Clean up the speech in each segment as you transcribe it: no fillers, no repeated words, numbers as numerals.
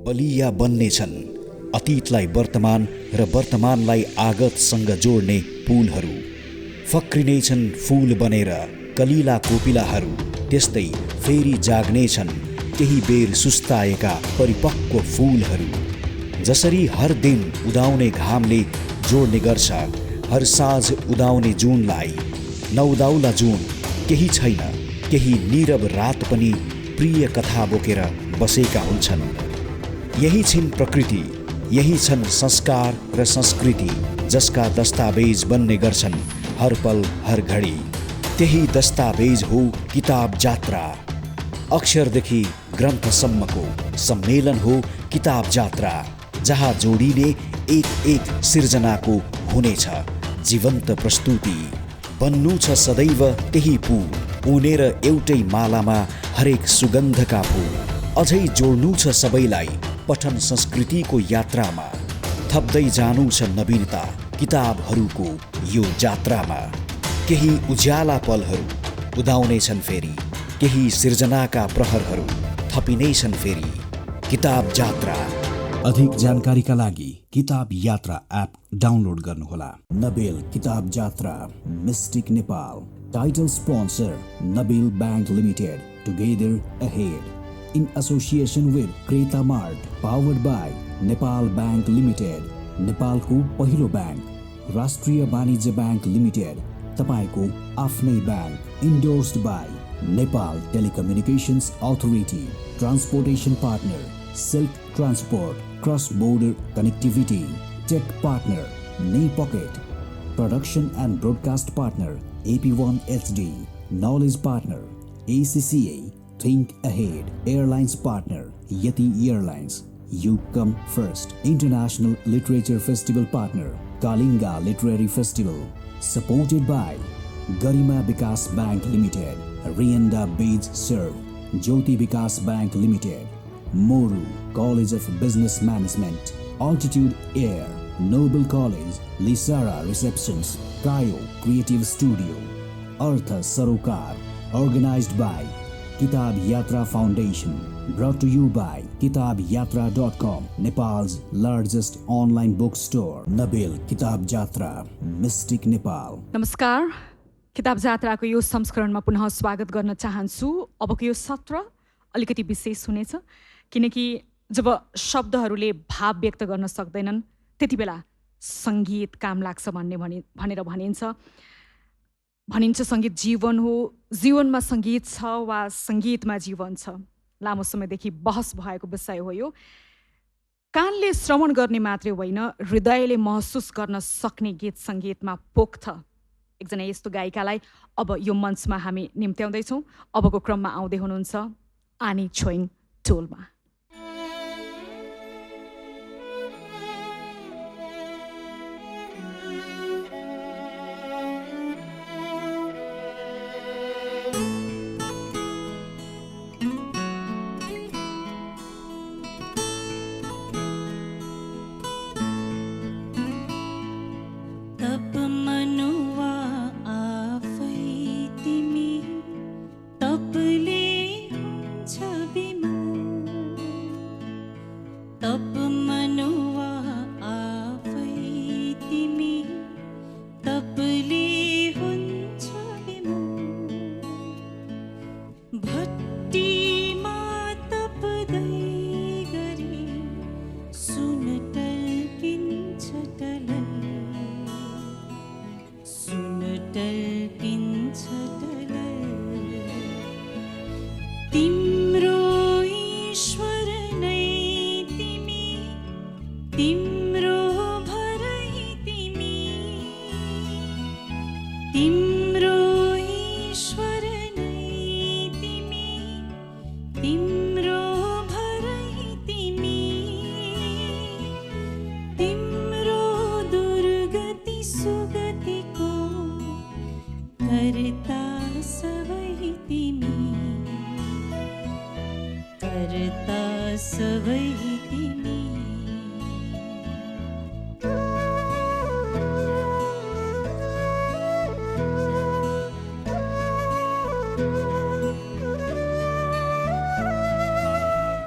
बलिया बन्नेछन् अतीतलाई वर्तमान र वर्तमानलाई आगतसँग जोड्ने पुलहरू। फक्रिनेछन् फूल बनेर कलिला कोपिलाहरू, त्यस्तै फेरि जाग्नेछन् केही बेर सुस्ताएका परिपक्व फूलहरू। जसरी हर दिन उदाउने घामले जोड्ने गर्छ हर साँझ उदाउने जुनलाई, नउदाउला जुन केही छैन, केही नीरव रात पनि प्रिय कथा बोकेर बसेका हुन्छन्। यही छिन् प्रकृति, यही छन् संस्कार र संस्कृति, जसका दस्तावेज बन्ने गर्छन् हर पल हर घडी। त्यही दस्तावेज हो किताब जात्रा। अक्षरदेखि ग्रन्थसम्मको सम्मेलन हो किताब जात्रा, जहाँ जोडिने एक एक सिर्जनाको हुनेछ जीवन्त प्रस्तुति। बन्नु छ सदैव त्यही पुल, उनेर एउटै मालामा हरेक सुगन्धका फूल। अझै जोड्नु छ सबैलाई पठन संस्कृतिको यात्रामा, थप्दै जानु छ नवीनता किताबहरूको यो जात्रामा। केही उज्याला पलहरू उदाउनेछन् फेरि, केही सिर्जनाका प्रहरहरू थपिनेछन् फेरि। किताब जात्रा। अधिक जानकारीका लागि किताब यात्रा एप डाउनलोड गर्नुहोला। नबेल किताब जात्रा mystic Nepal. Title sponsor Nabil bank limited, together ahead in association with Kreta mart, powered by Nepal bank limited, नेपालको पहिलो बैंक। राष्ट्रिय वाणिज्य बैंक लिमिटेड, तपाईको आफ्नै bank. Endorsed by Nepal telecommunications authority. Transportation partner silk transport, cross border connectivity. Tech partner नी pocket. Production and broadcast partner AP1 HD। Knowledge partner ACCA think ahead. Airlines partner Yeti airlines, you come first. International literature festival partner Kalinga literary festival, supported by Garima Vikas Bank Limited, Rianda Beach Serve, Jyoti Vikas Bank Limited, Moru College of Business Management, Altitude Air, Noble College, Lisara Receptions, Kayo Creative Studio, Artha Sarokar, organized by Kitab Yatra Foundation, brought to you by kitabyatra.com, Nepal's largest online bookstore. Nabel Kitab Jatra, Mystic Nepal. नमस्कार, किताब जात्राको यो संस्करणमा पुनः स्वागत गर्न चाहन्छु। अबको यो सत्र अलिकति विशेष हुनेछ, किनकि जब शब्दहरूले भाव व्यक्त गर्न सक्दैनन् त्यति बेला सङ्गीत काम लाग्छ भनेर भनिन्छ सङ्गीत जीवन हो, जीवनमा सङ्गीत छ वा सङ्गीतमा जीवन छ। लामो समयदेखि बहस भएको विषय हो यो। कानले श्रवण गर्ने मात्रै होइन, हृदयले महसुस गर्न सक्ने गीत सङ्गीतमा पोख्छ। एकजना यस्तो गायिकालाई अब यो मञ्चमा हामी निम्त्याउँदैछौँ। अबको क्रममा आउँदै हुनुहुन्छ आनी छोइङ टोलमा।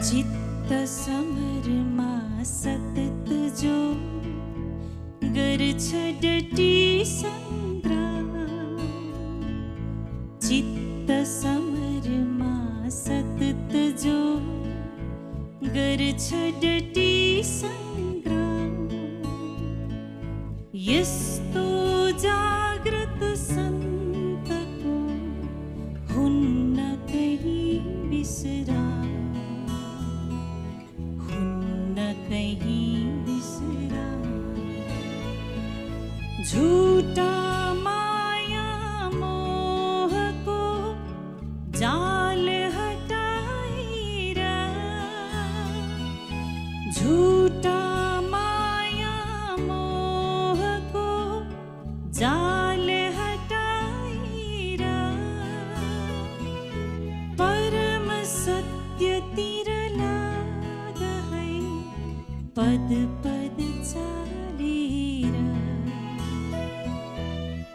चित्त समय समरमा सतत जो गर्छ डटी सङ्ग्राम, चित्त समरमा सतत जो गर्छ डटी सङ्ग्राम, यस्तो जाग्रत सन्तको हुन्न कहीँ विश्राम, हुन्न कहीँ विश्राम। झुटा माया मोहको जाल हटाएर, झुटा माया मोहको जाल हटाएर, परम सत्यतिर लाग है पद पद चालेर,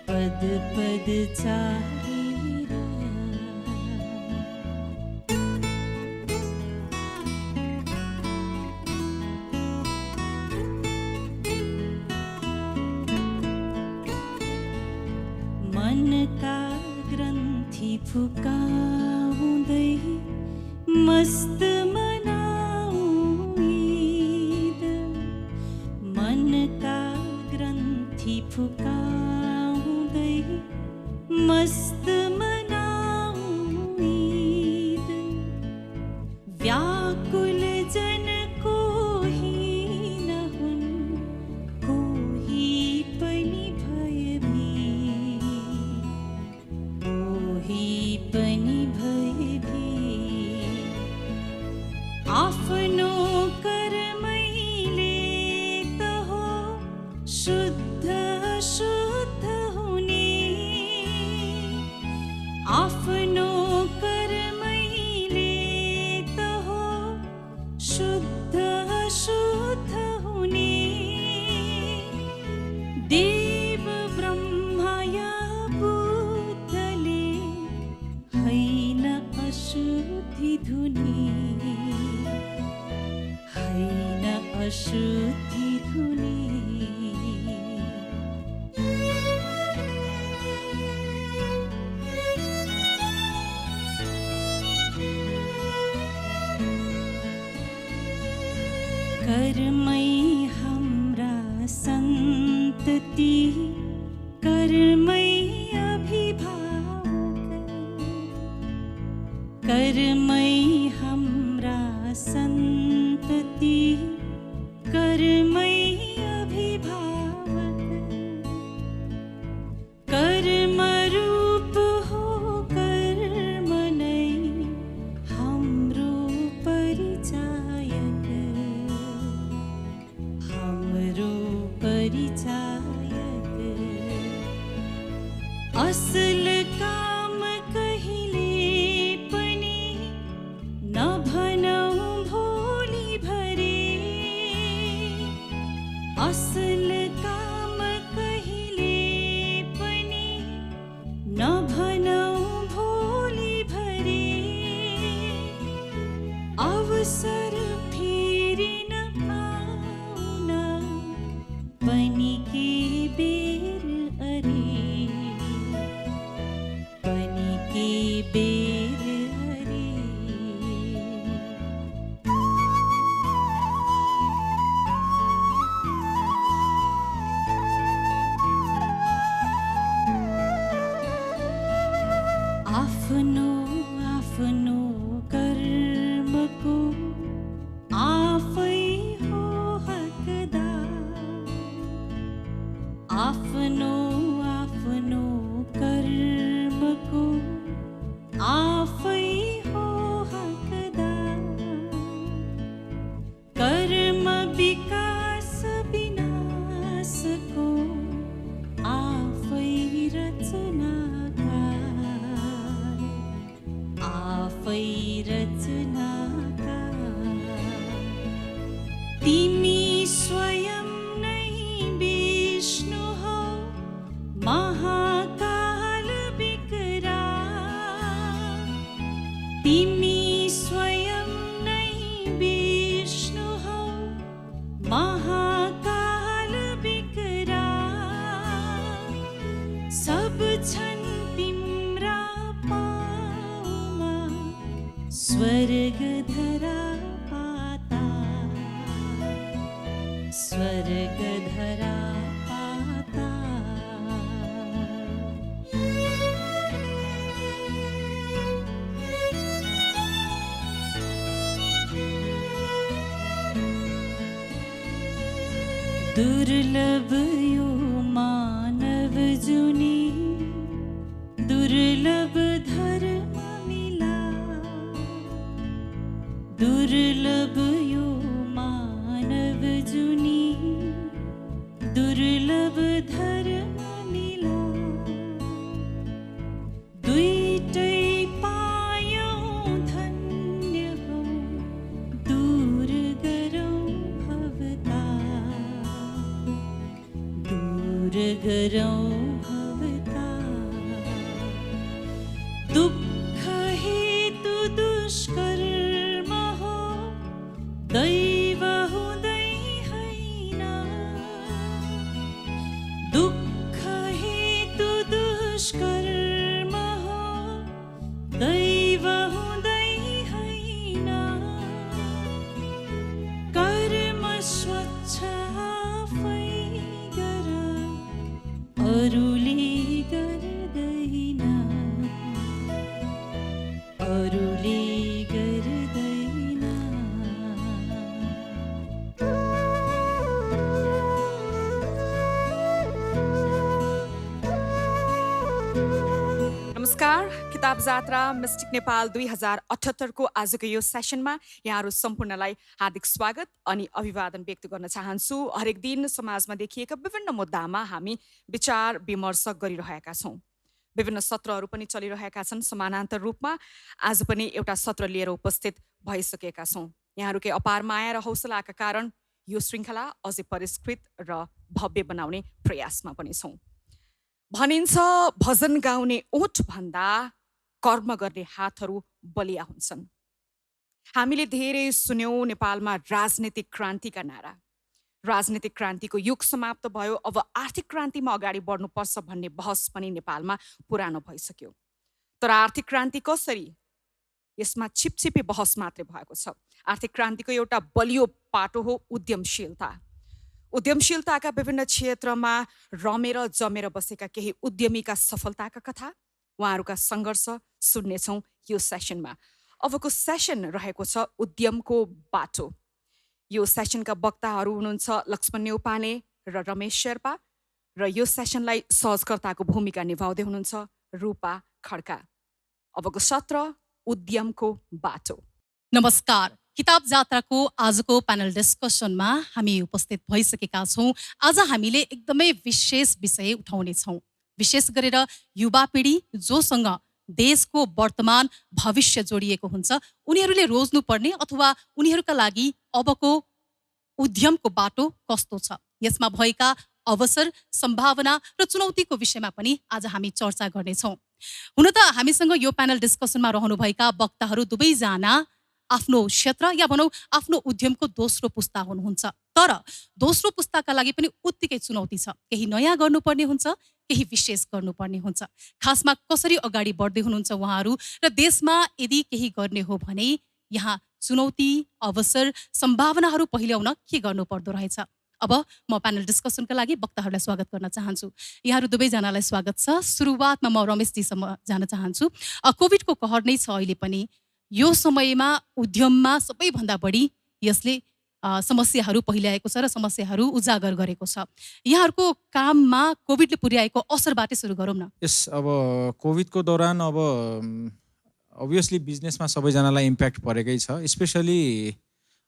पद पद चालेर। मनका ग्रन्थि फुकाउँदै मस्त मनाऊ ईद, मनका ग्रन्थि फुकाउँदै मस्त मनाऊ ईद। व्याकुल जन कोही नहुन्, कोही पनि भयभीत, कोही पनि भयभीत। आफ्नो कर्मैले त हो शुद्ध शुद्ध हुने, आफ्नो कर्मैले त हो शुद्ध शुद्ध हुने। देव ब्रह्मा या बुद्धले हैन अशुद्धि धुने, हैन अशुद्धि धुने। कर्मै हाम्रा सन्तति, कर्मै अभिभावक, कर्मै हाम्रा सन्तति, कर्मै अभिभावक। कर्म रूप हो कर्म नै हाम्रो परिचायक, हाम्रो परिचायक। असल काम कहिले पनि नभनौँ भोलि भरे, असल काम कहिले पनि नभनौँ भोलि भरे। अवसर फेरि नआउन पनि के बेर अरे, पनि के बेर अरे। स्वर्ग धरा पाता स्वर्ग धरा पाता दुर्लभ यो मानव जुनी दुर्लभ धर्म मिला दुर्लभ यो मानव जुनी दुर्लभ धर्म मिला दुईटै पायौँ धन्य हौ दूर गरौँ भवता दूर गरौँ भवता दुःख हेतु दुष्कर्म हो दैव हुँदै होइन दुःख हेतु दुष्कर्म हो दैव हुँदै होइन कर्म स्वच्छ आफै गर अरूले गर्दैन अरूले गर्दैन नमस्कार, किताब जात्रा मिस्टिक नेपाल 2078 को आजको यो सेसनमा यहाँहरू सम्पूर्णलाई हार्दिक स्वागत अनि अभिवादन व्यक्त गर्न चाहन्छु। हरेक दिन समाजमा देखिएका विभिन्न मुद्दामा हामी विचार विमर्श गरिरहेका छौँ। विभिन्न सत्रहरू पनि चलिरहेका छन् समानान्तर रूपमा। आज पनि एउटा सत्र लिएर उपस्थित भइसकेका छौँ। यहाँहरूकै अपार माया र हौसलाका कारण यो श्रृङ्खला अझै परिष्कृत र भव्य बनाउने प्रयासमा पनि छौँ। भनिन्छ भजन गाउने ओठ भन्दा कर्म गर्ने हातहरू बलिया हुन्छन्। हामीले धेरै सुन्यौँ नेपालमा राजनीतिक क्रान्तिका नारा। राजनीतिक क्रान्तिको युग समाप्त भयो, अब आर्थिक क्रान्तिमा अगाडि बढ्नुपर्छ भन्ने बहस पनि नेपालमा पुरानो भइसक्यो। तर आर्थिक क्रान्ति कसरी? यसमा छिपछिपे बहस मात्रै भएको छ। आर्थिक क्रान्तिको एउटा बलियो पाटो हो उद्यमशीलता। उद्यमशीलताका विभिन्न क्षेत्रमा रमेर जमेर बसेका केही उद्यमीका सफलताका कथा, उहाँहरूका सङ्घर्ष सुन्नेछौँ यो सेसनमा। अबको सेसन रहेको छ उद्यमको बाटो। यो सेसनका वक्ताहरू हुनुहुन्छ लक्ष्मण नेउपाने र रमेश शेर्पा र यो सेसनलाई सहजकर्ताको भूमिका निभाउँदै हुनुहुन्छ रूपा खड्का। अबको सत्र उद्यमको बाटो। नमस्कार, किताब जात्राको आजको प्यानल डिस्कसनमा हामी उपस्थित भइसकेका छौँ। आज हामीले एकदमै विशेष विषय उठाउनेछौँ। विशेष गरेर युवा पिँढी जोसँग देशको वर्तमान भविष्य जोडिएको हुन्छ, उनीहरूले रोज्नुपर्ने अथवा उनीहरूका लागि अबको उद्यमको बाटो कस्तो छ, यसमा भएका अवसर, सम्भावना र चुनौतीको विषयमा पनि आज हामी चर्चा गर्नेछौँ। हुन त हामीसँग यो प्यानल डिस्कसनमा रहनुभएका वक्ताहरू दुवैजना आफ्नो क्षेत्र या भनौँ आफ्नो उद्यमको दोस्रो पुस्ता हुनुहुन्छ। तर दोस्रो पुस्ताका लागि पनि उत्तिकै चुनौती छ। केही नयाँ गर्नुपर्ने हुन्छ, केही विशेष गर्नुपर्ने हुन्छ। खासमा कसरी अगाडि बढ्दै हुनुहुन्छ उहाँहरू र देशमा यदि केही गर्ने हो भने यहाँ चुनौती, अवसर, सम्भावनाहरू पहिल्याउन के गर्नुपर्दो रहेछ। अब म प्यानल डिस्कसनका लागि वक्ताहरूलाई स्वागत गर्न चाहन्छु। यहाँहरू दुवैजनालाई स्वागत छ। सुरुवातमा म रमेशजीसम्म जान चाहन्छु। कोभिडको कहर नै छ अहिले पनि। यो समयमा उद्यममा सबैभन्दा बढी यसले समस्याहरू पहिल्याएको छ र समस्याहरू उजागर गरेको छ। यहाँहरूको काममा कोभिडले पुर्याएको असरबाटै सुरु गरौँ न। यस, अब कोभिडको दौरान अब अभियसली बिजनेसमा सबैजनालाई इम्प्याक्ट परेकै छ। स्पेसली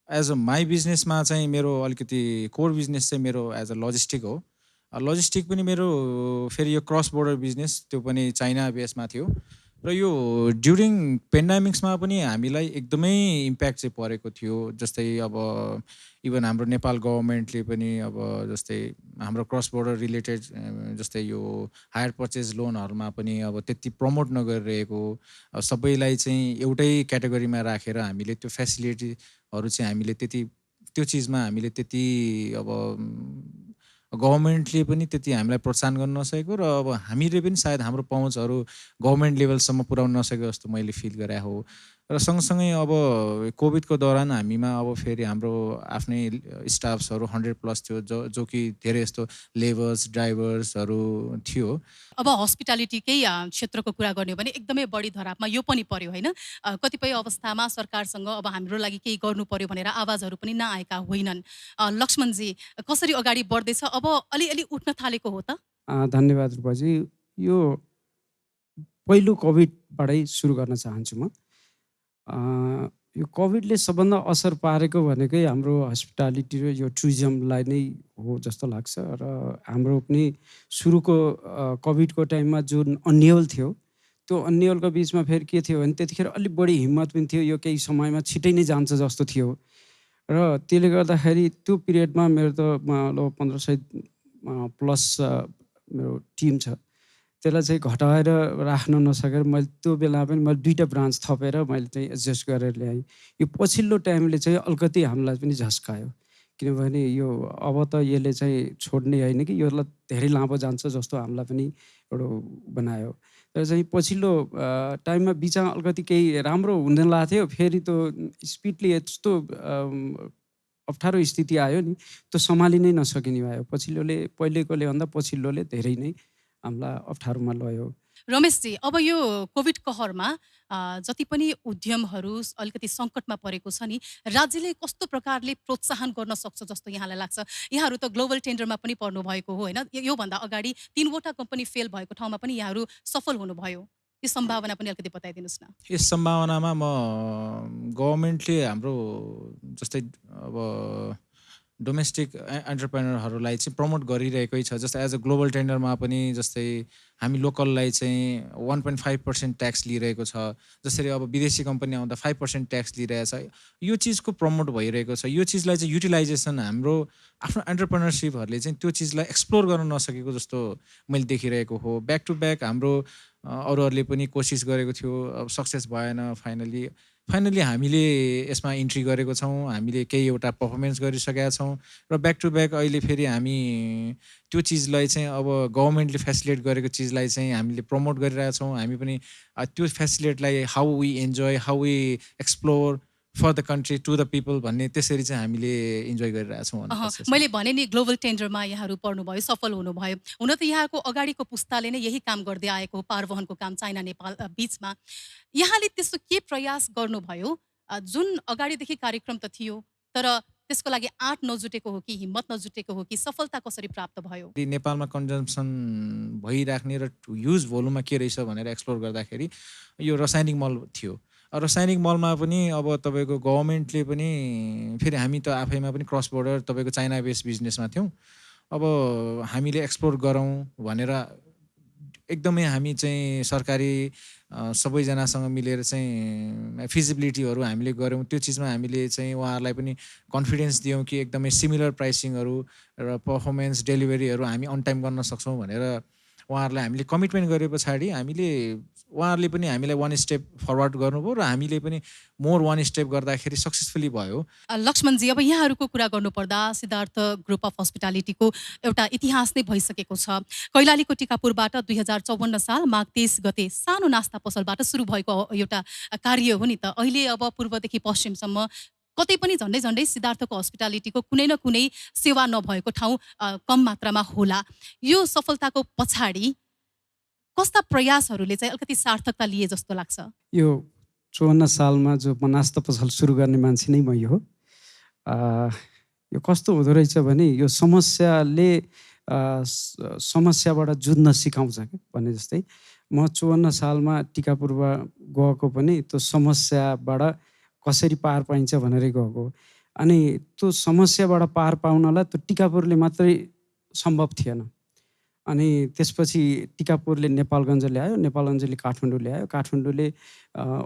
एज अ माई बिजनेसमा चाहिँ मेरो अलिकति कोर बिजनेस चाहिँ मेरो एज अ लजिस्टिक हो। लजिस्टिक पनि मेरो फेरि यो क्रस बोर्डर बिजनेस, त्यो पनि चाइना बेसमा थियो र यो ड्युरिङ पेन्डामिक्समा पनि हामीलाई एकदमै इम्प्याक्ट चाहिँ परेको थियो। जस्तै अब इभन हाम्रो नेपाल गभर्मेन्टले पनि अब जस्तै हाम्रो क्रस बोर्डर रिलेटेड जस्तै यो हायर पर्चेज लोनहरूमा पनि अब त्यति प्रमोट नगरिरहेको, सबैलाई चाहिँ एउटै क्याटेगोरीमा राखेर हामीले त्यो फेसिलिटीहरू चाहिँ हामीले त्यति त्यो चिजमा हामीले त्यति अब गभर्मेन्टले पनि त्यति हामीलाई प्रोत्साहन गर्न नसकेको र अब हामीले पनि सायद हाम्रो पहुँचहरू गभर्मेन्ट लेभलसम्म पुर्याउन नसकेको जस्तो मैले फिल गरे हो। र सँगसँगै अब कोभिडको दौरान हामीमा अब फेरि हाम्रो आफ्नै स्टाफ्सहरू 100+ थियो जो कि धेरै जस्तो लेबर्स ड्राइभर्सहरू थियो। अब हस्पिटालिटीकै क्षेत्रको कुरा गर्ने हो भने एकदमै बढी धरापमा यो पनि पर्यो होइन। कतिपय अवस्थामा सरकारसँग अब हाम्रो लागि केही गर्नु पर्यो भनेर आवाजहरू पनि नआएका होइनन्। लक्ष्मणजी कसरी अगाडि बढ्दैछ, अब अलिअलि उठ्न थालेको हो त? धन्यवाद रूपाजी। यो पहिलो कोभिडबाटै सुरु गर्न चाहन्छु म। यो कोभिडले सबभन्दा असर पारेको भनेकै हाम्रो हस्पिटालिटी र यो टुरिज्मलाई नै हो जस्तो लाग्छ। र हाम्रो पनि सुरुको कोभिडको टाइममा जुन अन्यल थियो, त्यो अन्यलको बिचमा फेरि के थियो भने त्यतिखेर अलिक बढी हिम्मत पनि थियो, यो केही समयमा छिटै नै जान्छ जस्तो थियो। र त्यसले गर्दाखेरि त्यो पिरियडमा मेरो त 1500+ मेरो टिम छ, त्यसलाई चाहिँ घटाएर राख्न नसकेर मैले त्यो बेला पनि मैले 2टा ब्रान्च थपेर मैले चाहिँ एडजस्ट गरेर ल्याएँ। यो पछिल्लो टाइमले चाहिँ अलिकति हामीलाई पनि झस्कायो, किनभने यो अब त यसले चाहिँ छोड्ने होइन कि यसलाई धेरै लामो जान्छ जस्तो हामीलाई पनि एउटा बनायो। तर चाहिँ पछिल्लो टाइममा बिचमा अलिकति केही राम्रो हुन लाग्थ्यो, फेरि त्यो स्पिडले यस्तो अप्ठ्यारो स्थिति आयो नि, त्यो सम्हालि नै नसकिने भयो। पहिलेकोले भन्दा पछिल्लोले धेरै नै हामीलाई अप्ठ्यारोमा लयो। रमेशजी, अब यो कोभिड कहरमा जति पनि उद्यमहरू अलिकति सङ्कटमा परेको छ नि, राज्यले कस्तो प्रकारले प्रोत्साहन गर्न सक्छ जस्तो यहाँलाई लाग्छ? यहाँहरू त ग्लोबल टेन्डरमा पनि पर्नु भएको हो होइन। योभन्दा अगाडि 3वटा कम्पनी फेल भएको ठाउँमा पनि यहाँहरू सफल हुनुभयो। यो सम्भावना पनि अलिकति बताइदिनुहोस् न। यस सम्भावनामा म गभर्मेन्टले हाम्रो जस्तै अब डोमेस्टिक एन्टरप्रेनरहरूलाई चाहिँ प्रमोट गरिरहेकै छ। जस्तै एज अ ग्लोबल टेन्डरमा पनि जस्तै हामी लोकललाई चाहिँ 1.5% ट्याक्स लिइरहेको छ। जसरी अब विदेशी कम्पनी आउँदा 5% ट्याक्स लिइरहेछ। यो चिजको प्रमोट भइरहेको छ। यो चिजलाई चाहिँ युटिलाइजेसन हाम्रो आफ्नो एन्टरप्रेनरसिपहरूले चाहिँ त्यो चिजलाई एक्सप्लोर गर्न नसकेको जस्तो मैले देखिरहेको हो। ब्याक टु ब्याक हाम्रो अरूहरूले पनि कोसिस गरेको थियो, अब सक्सेस भएन। फाइनली हामीले यसमा इन्ट्री गरेको छौँ, हामीले केही एउटा पर्फर्मेन्स गरिसकेका छौँ र ब्याक टु ब्याक अहिले फेरि हामी त्यो चिजलाई चाहिँ अब गभर्मेन्टले फेसिलिटेट गरेको चिजलाई चाहिँ हामीले प्रमोट गरिरहेछौँ। हामी पनि त्यो फेसिलिटेटलाई how we enjoy, how we explore for the country to the people भन्ने त्यसरी चाहिँ हामीले इन्जोय गरिरहेछौँ। मैले भने नि ग्लोबल टेन्डरमा यहाँहरू पर्नुभयो, सफल हुनुभयो। हुन त यहाँको अगाडिको पुस्ताले नै यही काम गर्दै आएको हो, पारवहनको काम चाइना नेपाल बिचमा। यहाँले त्यस्तो के प्रयास गर्नुभयो? जुन अगाडिदेखि कार्यक्रम त थियो, तर त्यसको लागि आँट नजुटेको हो कि हिम्मत नजुटेको हो कि सफलता कसरी प्राप्त भयो? नेपालमा कन्जम्सन भइराख्ने र युज भोल्युममा के रहेछ भनेर एक्सप्लोर गर्दाखेरि यो रासायनिक मल थियो। रासायनिक मलमा पनि अब तपाईँको गभर्मेन्टले पनि फेरि हामी त आफैमा पनि क्रस बोर्डर तपाईँको चाइना बेस्ड बिजनेसमा थियौँ। अब हामीले एक्सप्लोर गरौँ भनेर एकदमै हामी चाहिँ सरकारी सबैजनासँग मिलेर चाहिँ फिजिबिलिटीहरू हामीले गऱ्यौँ। त्यो चिजमा हामीले चाहिँ उहाँहरूलाई पनि कन्फिडेन्स दियौँ कि एकदमै सिमिलर प्राइसिङहरू र पर्फर्मेन्स डेलिभरीहरू हामी अन टाइम गर्न सक्छौँ भनेर उहाँहरूलाई हामीले कमिटमेन्ट गरे पछाडि उहाँहरूले पनि हामीलाई 1 स्टेप फरवर्ड गर्नुभयो र हामीले पनि मोर 1 स्टेप गर्दाखेरि सक्सेसफुली भयो। लक्ष्मणजी, अब यहाँहरूको कुरा गर्नुपर्दा सिद्धार्थ ग्रुप अफ हस्पिटालिटीको एउटा इतिहास नै भइसकेको छ। कैलालीको टिकापुरबाट 2054 साल माघ 23 गते सानो नास्ता पसलबाट सुरु भएको एउटा कार्य हो नि त। अहिले अब पूर्वदेखि पश्चिमसम्म कतै पनि झन्डै सिद्धार्थको हस्पिटालिटीको कुनै न कुनै सेवा नभएको ठाउँ कम मात्रामा होला। यो सफलताको पछाडि कस्ता प्रयासहरूले चाहिँ अलिकति सार्थकता लिए जस्तो लाग्छ? यो 54 सालमा जो नास्ता पसल सुरु गर्ने मान्छे नै मै हो। यो कस्तो हुँदो रहेछ भने यो समस्याबाट जुझ्न सिकाउँछ कि भने जस्तै म 54 सालमा टिकापुरमा गएको पनि त्यो समस्याबाट कसरी पार पाइन्छ भनेरै गएको। अनि त्यो समस्याबाट पार पाउनलाई त्यो टिकापुरले मात्रै सम्भव थिएन। अनि त्यसपछि टिकापुरले नेपालगञ्ज ल्यायो, नेपालगञ्जले काठमाडौँ ल्यायो, काठमाडौँले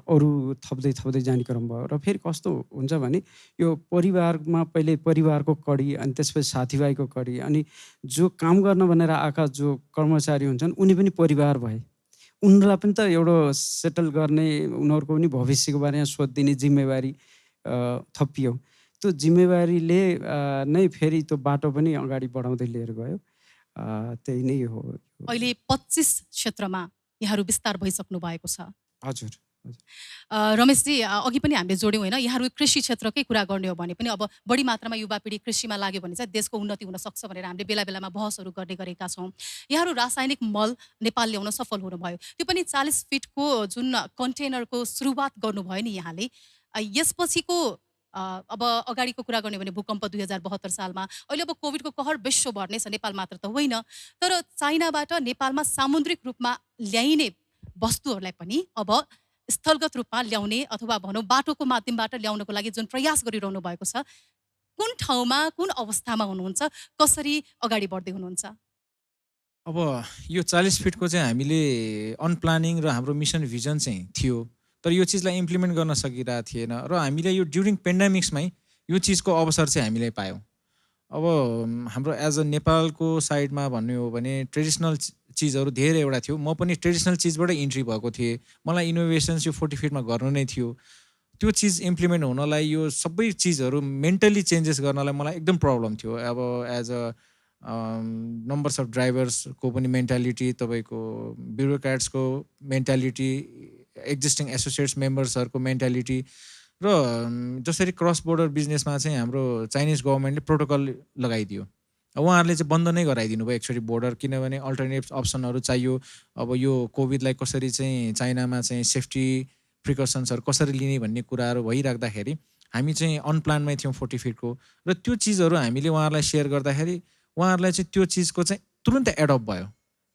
अरू थप्दै जाने क्रम भयो। र फेरि कस्तो हुन्छ भने यो परिवारमा पहिले परिवारको कडी, अनि त्यसपछि साथीभाइको कडी, अनि जो काम गर्न भनेर आएका जो कर्मचारी हुन्छन् उनी पनि परिवार भए। उनीहरूलाई पनि त एउटा सेटल गर्ने, उनीहरूको पनि भविष्यको बारेमा सोधिदिने जिम्मेवारी थपियो। त्यो जिम्मेवारीले नै फेरि त्यो बाटो पनि अगाडि बढाउँदै लिएर गयो। त्यही नै हो। अहिले 25 क्षेत्रमा यहाँहरू विस्तार भइसक्नु भएको छ। हजुर। रमेशजी अघि पनि हामीले जोड्यौँ होइन, यहाँहरू कृषि क्षेत्रकै कुरा गर्ने हो भने पनि अब बढी मात्रामा युवा पिँढी कृषिमा लाग्यो भने चाहिँ देशको उन्नति हुन सक्छ भनेर हामीले बेला बेलामा बहसहरू गर्ने गरेका छौँ। यहाँहरू रासायनिक मल नेपाल ल्याउन सफल हुनुभयो, त्यो पनि 40 फिटको जुन कन्टेनरको सुरुवात गर्नुभयो नि यहाँले। यसपछिको अब अगाडिको कुरा गर्ने भने भूकम्प 2072 सालमा, अहिले अब कोभिडको कहर विश्वभर नै छ, नेपाल मात्र त होइन। तर चाइनाबाट नेपालमा सामुद्रिक रूपमा ल्याइने वस्तुहरूलाई पनि अब स्थलगत रूपमा ल्याउने अथवा भनौँ बाटोको माध्यमबाट ल्याउनको लागि जुन प्रयास गरिरहनु भएको छ, कुन ठाउँमा कुन अवस्थामा हुनुहुन्छ, कसरी अगाडि बढ्दै हुनुहुन्छ? अब यो 40 फिटको चाहिँ हामीले अनप्लानिङ र हाम्रो मिसन भिजन चाहिँ थियो, तर यो चिजलाई इम्प्लिमेन्ट गर्न सकिरहेको थिएन र हामीले यो ड्युरिङ पेन्डेमिक्समै यो चिजको अवसर चाहिँ हामीले पायौँ। अब हाम्रो एज अ नेपालको साइडमा भन्ने हो भने ट्रेडिसनल चिजहरू धेरैवटा थियो, म पनि ट्रेडिसनल चिजबाटै इन्ट्री भएको थिएँ। मलाई इनोभेसन्स यो 40 फिटमा गर्नु नै थियो। त्यो चिज इम्प्लिमेन्ट हुनलाई यो सबै चिजहरू मेन्टली चेन्जेस गर्नलाई मलाई एकदम प्रब्लम थियो। अब एज अ नम्बर्स अफ ड्राइभर्सको पनि मेन्टालिटी, तपाईँको ब्युरोक्राट्सको मेन्टालिटी, एक्जिस्टिङ एसोसिएट्स मेम्बर्सहरूको मेन्टालिटी र जसरी क्रस बोर्डर बिजनेसमा चाहिँ हाम्रो चाइनिज गभर्मेन्टले प्रोटोकल लगाइदियो। उहाँहरूले चाहिँ बन्द नै गराइदिनु भयो एक्चुअली बोर्डर, किनभने अल्टरनेटिभ अप्सनहरू चाहियो। अब यो कोभिडलाई कसरी चाहिँ चाइनामा चाहिँ सेफ्टी प्रिकसन्सहरू कसरी लिने भन्ने कुराहरू भइराख्दाखेरि हामी चाहिँ अनप्लानमै थियौँ 40 फिटको। र त्यो चिजहरू हामीले उहाँहरूलाई सेयर गर्दाखेरि उहाँहरूलाई चाहिँ त्यो चिजको चाहिँ तुरुन्तै एडप्ट भयो।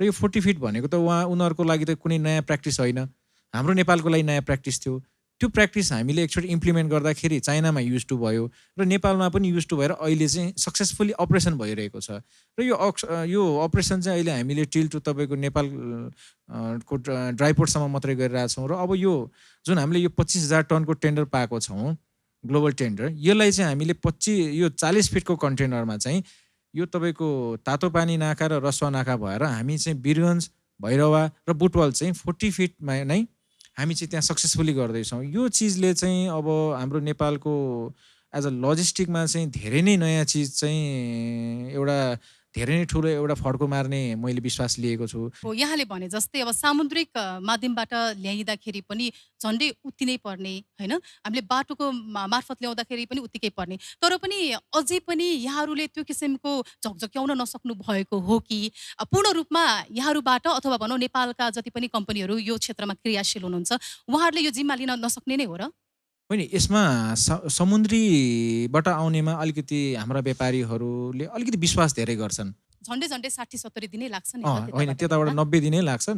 र यो 40 फिट भनेको त उनीहरूको लागि त कुनै नयाँ प्र्याक्टिस होइन, हाम्रो नेपालको लागि नयाँ प्र्याक्टिस थियो। त्यो प्र्याक्टिस हामीले एकचोटि इम्प्लिमेन्ट गर्दाखेरि चाइनामा युज टु भयो र नेपालमा पनि युज टु भएर अहिले चाहिँ सक्सेसफुली अपरेसन भइरहेको छ। र यो अपरेसन चाहिँ अहिले हामीले टिल टु तपाईँको नेपाल को ड्राइपोर्टसम्म मात्रै गरिरहेछौँ। र अब यो जुन हामीले यो 25,000 टनको टेन्डर पाएको छौँ, ग्लोबल टेन्डर, यसलाई चाहिँ हामीले यो 40 फिटको कन्टेनरमा चाहिँ यो तपाईँको तातो पानी नाका र रसुवा नाका भएर हामी चाहिँ वीरगञ्ज, भैरवा र बुटवल चाहिँ 40 फिटमा नै हामी चाहिँ त्यहाँ सक्सेसफुली गर्दैछौँ। यो चिजले चाहिँ अब हाम्रो नेपालको एज अ लजिस्टिकमा चाहिँ धेरै नै नयाँ चिज चाहिँ एउटा धेरै नै ठुलो एउटा फड्को मार्ने मैले विश्वास लिएको छु। हो, यहाँले भने जस्तै अब सामुद्रिक माध्यमबाट ल्याइँदाखेरि पनि झन्डै उत्ति नै पर्ने होइन, हामीले बाटोको मार्फत ल्याउँदाखेरि पनि उत्तिकै पर्ने, तर पनि अझै पनि यहाँहरूले त्यो किसिमको झकझक्याउन नसक्नु भएको हो कि पूर्ण रूपमा यहाँहरूबाट अथवा भनौँ नेपालका जति पनि कम्पनीहरू यो क्षेत्रमा क्रियाशील हुनुहुन्छ उहाँहरूले यो जिम्मा लिन नसक्ने नै हो र? होइन, यसमा समुद्रीबाट आउनेमा अलिकति हाम्रा व्यापारीहरूले अलिकति विश्वास धेरै गर्छन्। झन्डै 60-70 दिनै लाग्छ नि। होइन, त्यताबाट 90 दिनै लाग्छ।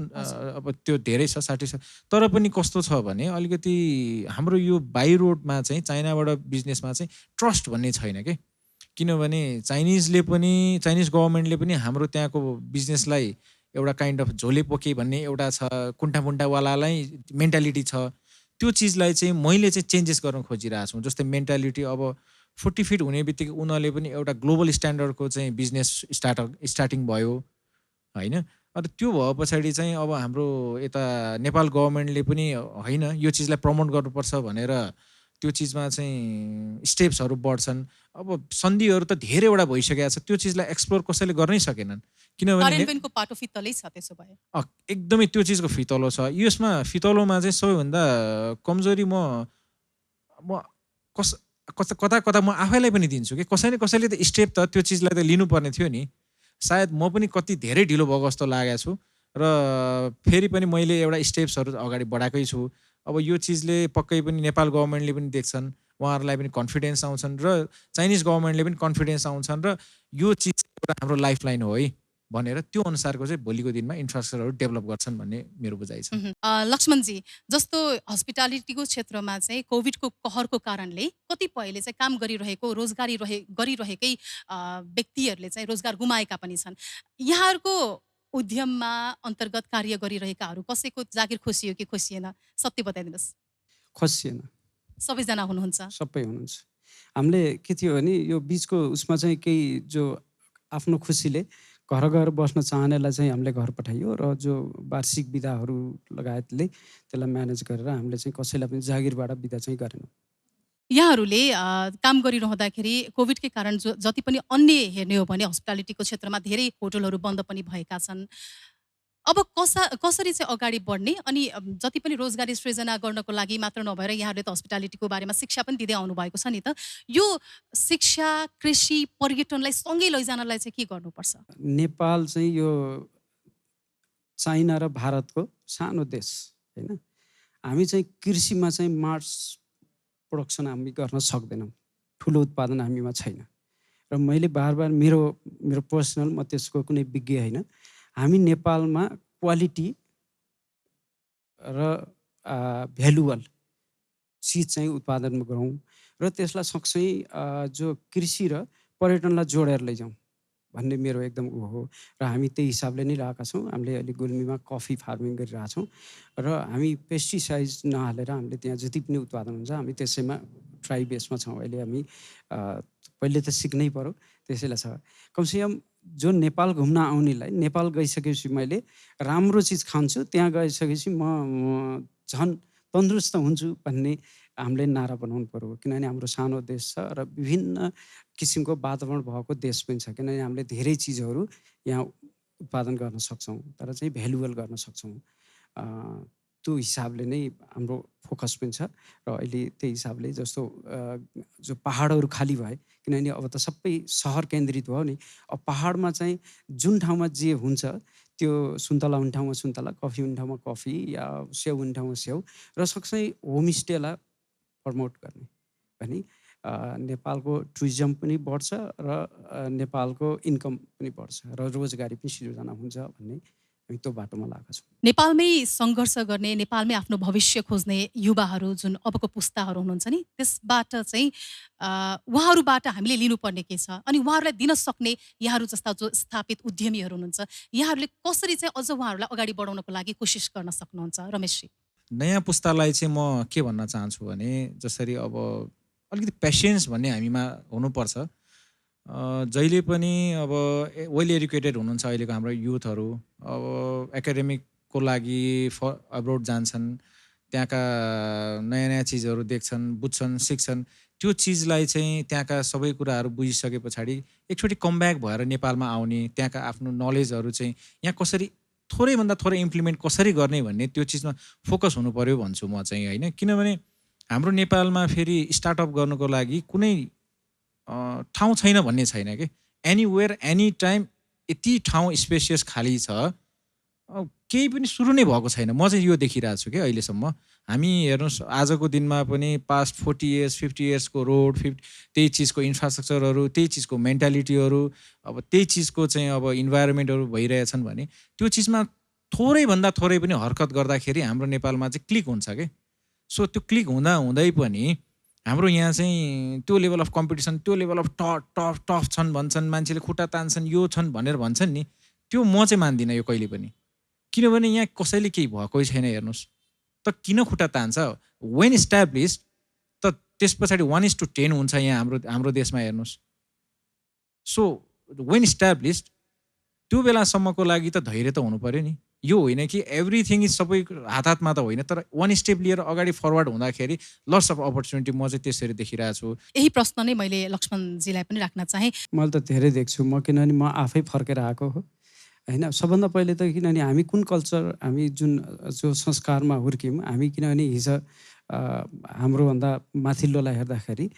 अब त्यो धेरै छ 60। तर पनि कस्तो छ भने अलिकति हाम्रो यो बाई रोडमा चाहिँ चाइनाबाट बिजनेसमा चाहिँ ट्रस्ट भन्ने छैन कि, किनभने चाइनिज गभर्मेन्टले पनि हाम्रो त्यहाँको बिजनेसलाई एउटा काइन्ड अफ झोले पोके भन्ने एउटा छ, कुन्टावालालाई मेन्टालिटी छ। त्यो चिजलाई चाहिँ मैले चाहिँ चेन्जेस गर्न खोजिरहेको छु। जस्तै मेन्टालिटी अब 40 फिट हुने बित्तिकै उनीहरूले पनि एउटा ग्लोबल स्ट्यान्डर्डको चाहिँ बिजनेस स्टार्टिङ भयो होइन। अन्त त्यो भए पछाडि चाहिँ अब हाम्रो यता नेपाल गभर्मेन्टले पनि होइन यो चिजलाई प्रमोट गर्नुपर्छ भनेर त्यो चिजमा चाहिँ स्टेप्सहरू बढ्छन्। अब सन्धिहरू त धेरैवटा भइसकेको छ, त्यो चिजलाई एक्सप्लोर कसैले गर्नै सकेनन्, किनभने पाटो फितलै छ। त्यसो भए एकदमै त्यो चिजको फितलो छ। यसमा फितलोमा चाहिँ सबैभन्दा कमजोरी म कता म आफैलाई पनि दिन्छु कि कसैले त स्टेप त त्यो चिजलाई त लिनुपर्ने थियो नि। सायद म पनि कति धेरै ढिलो भएको जस्तो लागेको छु र फेरि पनि मैले एउटा स्टेप्सहरू अगाडि बढाएकै छु। अब यो चिजले पक्कै पनि नेपाल गभर्मेन्टले पनि देख्छन्, उहाँहरूलाई पनि कन्फिडेन्स आउँछन् र चाइनिज गभर्मेन्टले पनि कन्फिडेन्स आउँछन् र यो चिज एउटा हाम्रो लाइफ लाइन हो है भनेर त्यो अनुसारको चाहिँ भोलिको दिनमा इन्फ्रास्ट्रक्चरहरू डेभलप गर्छन् भन्ने मेरो बुझाइ छ। लक्ष्मणजी, जस्तो हस्पिटालिटीको क्षेत्रमा चाहिँ कोभिडको कहरको कारणले कतिपयले चाहिँ काम गरिरहेको गरिरहेकै व्यक्तिहरूले चाहिँ रोजगार गुमाएका पनि छन्। यहाँहरूको उद्यममा अन्तर्गत कार्य गरिरहेकाहरू कसैको जागिर खोसियो कि खोसिएन, सत्य बताइदिनुहोस्। खोसिएन, सबैजना हुनुहुन्छ? सबै हुनुहुन्छ। हामीले के थियो भने यो बिचको उसमा चाहिँ केही जो आफ्नो खुसीले घर बस्न चाहनेलाई चाहिँ हामीले घर पठाइयो र जो वार्षिक बिदाहरू लगायतले त्यसलाई म्यानेज गरेर हामीले चाहिँ कसैलाई पनि जागिरबाट बिदा चाहिँ गरेनौँ। यहाँहरूले काम गरिरहँदाखेरि कोभिडकै कारण जति पनि अन्य हेर्ने हो भने हस्पिटालिटीको क्षेत्रमा धेरै होटलहरू बन्द पनि भएका छन्। अब कसरी चाहिँ अगाडि बढ्ने अनि जति पनि रोजगारी सृजना गर्नको लागि मात्र नभएर यहाँहरूले त हस्पिटालिटीको बारेमा शिक्षा पनि दिँदै आउनुभएको छ नि त। यो शिक्षा, कृषि, पर्यटनलाई सँगै लैजानलाई चाहिँ के गर्नुपर्छ? नेपाल चाहिँ यो चाइना र भारतको सानो देश होइन। हामी चाहिँ कृषिमा चाहिँ मास प्रोडक्सन हामी गर्न सक्दैनौँ, ठुलो उत्पादन हामीमा छैन। र मैले बार मेरो पर्सनल, म त्यसको कुनै विज्ञ होइन, हामी नेपालमा क्वालिटी र भ्यालुअल चिज चाहिँ उत्पादन गरौँ र त्यसलाई सँगसँगै जो कृषि र पर्यटनलाई जोडेर लैजाउँ भन्ने मेरो एकदम हो। र हामी त्यही हिसाबले नै रहेका छौँ। हामीले अहिले गुल्मीमा कफी फार्मिङ गरिरहेछौँ र हामी पेस्टिसाइड नहालेर हामीले त्यहाँ जति पनि उत्पादन हुन्छ हामी त्यसैमा ट्राई बेसमा छौँ। अहिले हामी पहिले त सिक्नै पर्यो, त्यसैले छ। कमसेकम जो नेपाल घुम्न आउनेलाई नेपाल गइसकेपछि मैले राम्रो चिज खान्छु, त्यहाँ गइसकेपछि म झन् तन्दुरुस्त हुन्छु भन्ने हामीले नारा बनाउनु पर्यो। किनभने हाम्रो सानो देश छ र विभिन्न किसिमको वातावरण भएको देश पनि छ। किनभने हामीले धेरै चिजहरू यहाँ उत्पादन गर्न सक्छौँ तर चाहिँ भ्यालुअल गर्न सक्छौँ। त्यो हिसाबले नै हाम्रो फोकस पनि छ। र अहिले त्यही हिसाबले जस्तो जो पहाडहरू खाली भए, किनभने अब त सबै सहर केन्द्रित भयो नि, अब पहाडमा चाहिँ जुन ठाउँमा जे हुन्छ त्यो सुन्तला हुने ठाउँमा सुन्तला, कफी हुने ठाउँमा कफी, या स्याउ हुने ठाउँमा स्याउ, र सँगसँगै होमस्टेलाई प्रमोट गर्ने भने नेपालको टुरिज्म पनि बढ्छ र नेपालको इन्कम पनि बढ्छ र रोजगारी पनि सृजना हुन्छ भन्ने हामी त्यो बाटोमा लागेका छौँ। नेपालमै सङ्घर्ष गर्ने, नेपालमै आफ्नो भविष्य खोज्ने युवाहरू जुन अबको पुस्ताहरू हुनुहुन्छ नि, त्यसबाट चाहिँ उहाँहरूबाट हामीले लिनुपर्ने के छ अनि उहाँहरूलाई दिन सक्ने यहाँहरू जस्ता जो स्थापित उद्यमीहरू हुनुहुन्छ, यहाँहरूले कसरी चाहिँ अझ उहाँहरूलाई अगाडि बढाउनको लागि कोसिस गर्न सक्नुहुन्छ? रमेशजी, नयाँ पुस्तालाई चाहिँ म के भन्न चाहन्छु भने जसरी अब अलिकति पेसेन्स भन्ने हामीमा हुनुपर्छ। जहिले पनि अब वेल एजुकेटेड हुनुहुन्छ अहिलेको हाम्रो युथहरू, अब एकाडेमिकको लागि अब्रोड जान्छन्, त्यहाँका नयाँ नयाँ चिजहरू देख्छन्, बुझ्छन्, सिक्छन्। त्यो चिजलाई चाहिँ त्यहाँका सबै कुराहरू बुझिसके पछाडि एकचोटि कमब्याक भएर नेपालमा आउने, त्यहाँका आफ्नो नलेजहरू चाहिँ यहाँ कसरी थोरैभन्दा थोरै इम्प्लिमेन्ट कसरी गर्ने भन्ने त्यो चिजमा फोकस हुनु पर्यो भन्छु म चाहिँ होइन। किनभने हाम्रो नेपालमा फेरि स्टार्टअप गर्नुको लागि कुनै ठाउँ छैन भन्ने छैन कि, एनीवेयर एनी टाइम यति ठाउँ स्पेसियस खाली छ, केही पनि सुरु नै भएको छैन। म चाहिँ यो देखिरहेको छु कि अहिलेसम्म। हामी हेर्नुहोस् आजको दिनमा पनि पास्ट 40 इयर्स 50 इयर्सको रोड, त्यही चिजको इन्फ्रास्ट्रक्चरहरू, त्यही चिजको मेन्टालिटीहरू, अब त्यही चिजको चाहिँ अब इन्भाइरोमेन्टहरू भइरहेछन् भने त्यो चिजमा थोरैभन्दा थोरै पनि हरकत गर्दाखेरि हाम्रो नेपालमा चाहिँ क्लिक हुन्छ कि। सो त्यो क्लिक हुँदा हुँदै पनि हाम्रो यहाँ चाहिँ त्यो लेभल अफ कम्पिटिसन, त्यो लेभल अफ टफ छन् भन्छन्, मान्छेले खुट्टा तान्छन्, यो छन् भनेर भन्छन् नि, त्यो म चाहिँ मान्दिनँ यो कहिले पनि। किनभने यहाँ कसैले केही भएकै छैन। हेर्नुहोस् त किन खुट्टा तान्छ? वेन इस्टाब्लिस्ड त त्यस पछाडि 1:10 हुन्छ यहाँ हाम्रो देशमा। हेर्नुहोस्, सो वेन इस्टाब्लिस्ड त्यो बेलासम्मको लागि त धैर्य त हुनु पर्यो नि। यो होइन कि एभ्रिथिङ इज सबै हातमा त होइन, तर 1 स्टेप लिएर अगाडि फरवर्ड हुँदाखेरि लट्स अफ अपर्च्युनिटी म चाहिँ त्यसरी देखिरहेको छु। यही प्रश्न नै मैले लक्ष्मणजीलाई पनि राख्न चाहेँ। मैले त धेरै देख्छु म, किनभने म आफै फर्केर आएको हो होइन। सबभन्दा पहिले त किनभने हामी कुन कल्चर, हामी जो संस्कारमा हुर्क्यौँ हामी, किनभने हिजो हाम्रोभन्दा माथिल्लोलाई हेर्दाखेरि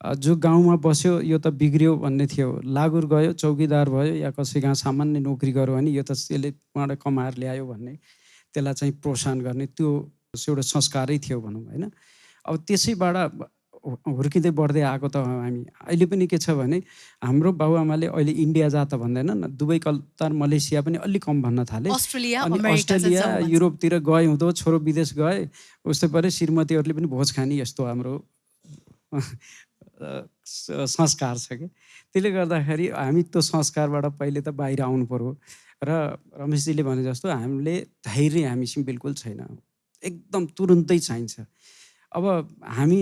जो गाउँमा बस्यो यो त बिग्रियो भन्ने थियो, लागुर गयो, चौकीदार भयो, या कसै कहाँ सामान्य नोकरी गर्यो भने यो त यसले उहाँले कमाएर ल्यायो भन्ने, त्यसलाई चाहिँ प्रोत्साहन गर्ने त्यो एउटा संस्कारै थियो भनौँ होइन। अब त्यसैबाट हुर्किँदै बढ्दै आएको त हामी। अहिले पनि के छ भने हाम्रो बाबुआमाले अहिले इन्डिया जा त भन्दैनन्, दुबई, कतार, मलेसिया पनि अलिक कम भन्न थाले। अस्ट्रेलिया, अनि अस्ट्रेलिया, युरोपतिर गए हुँदो, छोरो विदेश गए, उस्तै पऱ्यो सिरमतीहरूले पनि भोज खाने, यस्तो हाम्रो संस्कार छ कि। त्यसले गर्दाखेरि हामी त्यो संस्कारबाट पहिले त बाहिर आउनु पर्यो। र रमेशजीले भने जस्तो हामीले धैर्य हामीसँग बिल्कुल छैन, एकदम तुरुन्तै चाहिन्छ। अब हामी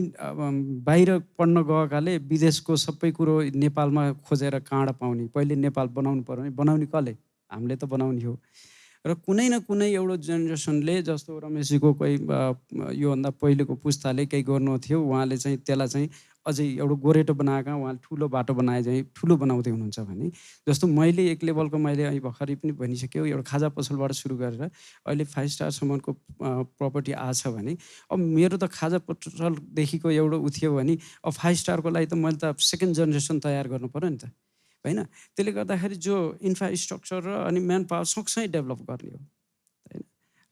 बाहिर पढ्न गएकाले विदेशको सबै कुरो नेपालमा खोजेर काँडा पाउने, पहिले नेपाल बनाउनु पर्यो भने बनाउने कसले? हामीले त बनाउने हो। र कुनै न कुनै एउटा जेनेरेसनले जस्तो रमेशजीको कोही योभन्दा पहिलेको पुस्ताले केही गर्नु थियो, उहाँले चाहिँ त्यसलाई चाहिँ अझै एउटा गोरेटो बनाएका उहाँले ठुलो बाटो बनाए चाहिँ ठुलो बनाउँदै हुनुहुन्छ भने, जस्तो मैले एक लेभलको मैले अहिले भर्खरै पनि भनिसक्यो, एउटा खाजा पसलबाट सुरु गरेर अहिले 5 स्टारसम्मको प्रपर्टी आछ भने, अब मेरो त खाजा पसलदेखिको एउटा उ थियो भने अब 5 स्टारको लागि त मैले त सेकेन्ड जेनेरेसन तयार गर्नु पऱ्यो नि त, होइन? त्यसले गर्दाखेरि जो इन्फ्रास्ट्रक्चर र अनि म्यान पावर सँगसँगै डेभलप गर्ने हो, होइन?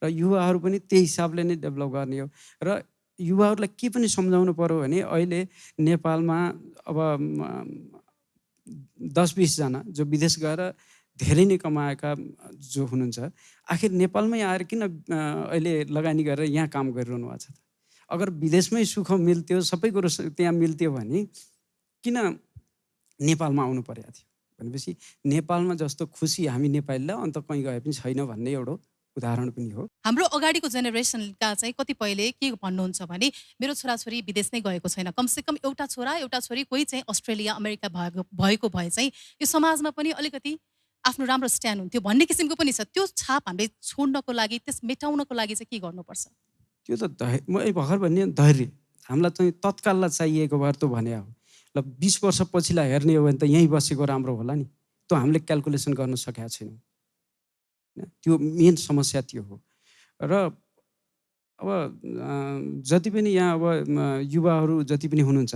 र युवाहरू पनि त्यही हिसाबले नै डेभलप गर्ने हो। र युवाहरूलाई के पनि सम्झाउनु पऱ्यो भने अहिले नेपालमा अब 10-20 जना जो विदेश गएर धेरै नै कमाएका जो हुनुहुन्छ, आखिर नेपालमै आएर किन अहिले लगानी गरेर यहाँ काम गरिरहनु भएको छ त? अगर विदेशमै सुख मिल्थ्यो, सबै कुरो त्यहाँ मिल्थ्यो भने किन नेपालमा आउनु परेको थियो? भनेपछि नेपालमा जस्तो खुसी हामी नेपालीलाई अन्त कहीँ गए पनि छैन भन्ने एउटा उदाहरण पनि हो। हाम्रो अगाडिको जेनेरेसनका चाहिँ कतिपयले के भन्नुहुन्छ भने मेरो छोराछोरी विदेश नै गएको छैन, कमसेकम एउटा छोरा एउटा छोरी कोही चाहिँ अस्ट्रेलिया अमेरिका भएको भए चाहिँ यो समाजमा पनि अलिकति आफ्नो राम्रो स्ट्यान्ड हुन्थ्यो भन्ने किसिमको पनि छ। त्यो छाप हामीले छोड्नको लागि, त्यस मेटाउनको लागि चाहिँ के गर्नुपर्छ? त्यो त म भर्खर भन्ने धैर्य हामीलाई चाहिँ तत्काललाई चाहिएको भएर त भने हो। ल 20 वर्ष पछिलाई हेर्ने हो भने त यहीँ बसेको राम्रो होला नि, त्यो हामीले क्यालकुलेसन गर्न सकेका छैनौँ। त्यो मेन समस्या त्यो हो। र अब जति पनि यहाँ अब युवाहरू जति पनि हुनुहुन्छ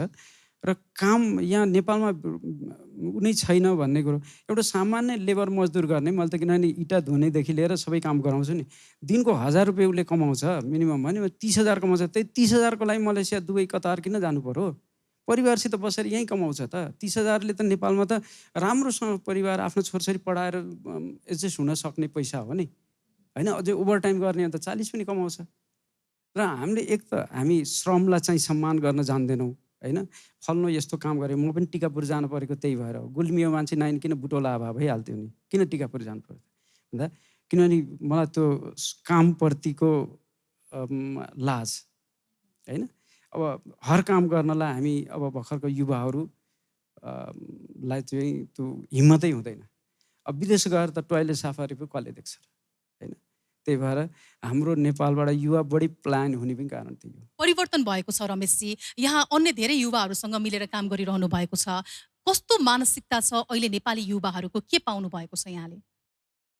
र काम यहाँ नेपालमा उनी छैन भन्ने कुरो, एउटा सामान्य लेबर मजदुर गर्ने, मैले त किनभने इँटा धुनेदेखि लिएर सबै काम गराउँछु नि, दिनको 1000 रुपियाँ उसले कमाउँछ मिनिमम भने 30,000 कमाउँछ। त्यही 30,000को लागि मलेसिया दुबई कतार किन जानु पर्यो? परिवारसित बसेर यहीँ कमाउँछ त। 30,000ले त नेपालमा त राम्रोसँग परिवार आफ्नो छोरछोरी पढाएर एडजस्ट हुन सक्ने पैसा हो नि, होइन? अझै ओभरटाइम गर्ने त 40 पनि कमाउँछ। र हामीले एक त हामी श्रमलाई चाहिँ सम्मान गर्न जान्दैनौँ, होइन? फल्नु यस्तो काम गरे, म पनि टिकापुर जानु परेको त्यही भएर हो। गुल्मियो मान्छे नाइन किन बुटोला अभाव भइहाल्थ्यो नि, किन टिकापुर जानु पऱ्यो भन्दा किनभने मलाई त्यो कामप्रतिको लाज, होइन? अब हर काम गर्नलाई हामी अब भर्खरको युवाहरू लाई चाहिँ त्यो हिम्मतै हुँदैन। अब विदेश गएर त टोयलेट सफारी पो कसले देख्छ, होइन? त्यही भएर हाम्रो नेपालबाट युवा बढी प्लान हुने पनि कारण त्यही हो। परिवर्तन भएको छ रमेशजी, यहाँ अन्य धेरै युवाहरूसँग मिलेर काम गरिरहनु भएको छ। कस्तो मानसिकता छ अहिले नेपाली युवाहरूको, के पाउनु भएको छ यहाँले?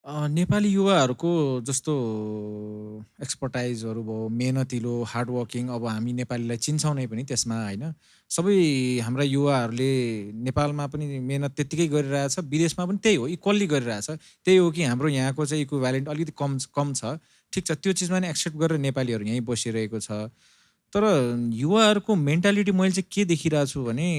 नेपाली युवाहरूको जस्तो एक्सपर्टाइजहरू भयो, मेहनतिलो, हार्डवर्किङ, अब हामी नेपालीलाई चिन्छौँ नै पनि त्यसमा, होइन? सबै हाम्रा युवाहरूले नेपालमा पनि मेहनत त्यत्तिकै गरिरहेछ, विदेशमा पनि त्यही हो, इक्वल्ली गरिरहेछ। त्यही हो कि हाम्रो यहाँको चाहिँ इक्विभ्यालेन्ट अलिकति कम छ, ठिक छ, त्यो चिजमा नि एक्सेप्ट गरेर नेपालीहरू यहीँ बसिरहेको छ। तर युवाहरूको मेन्टालिटी मैले चाहिँ के देखिरहेको छु भने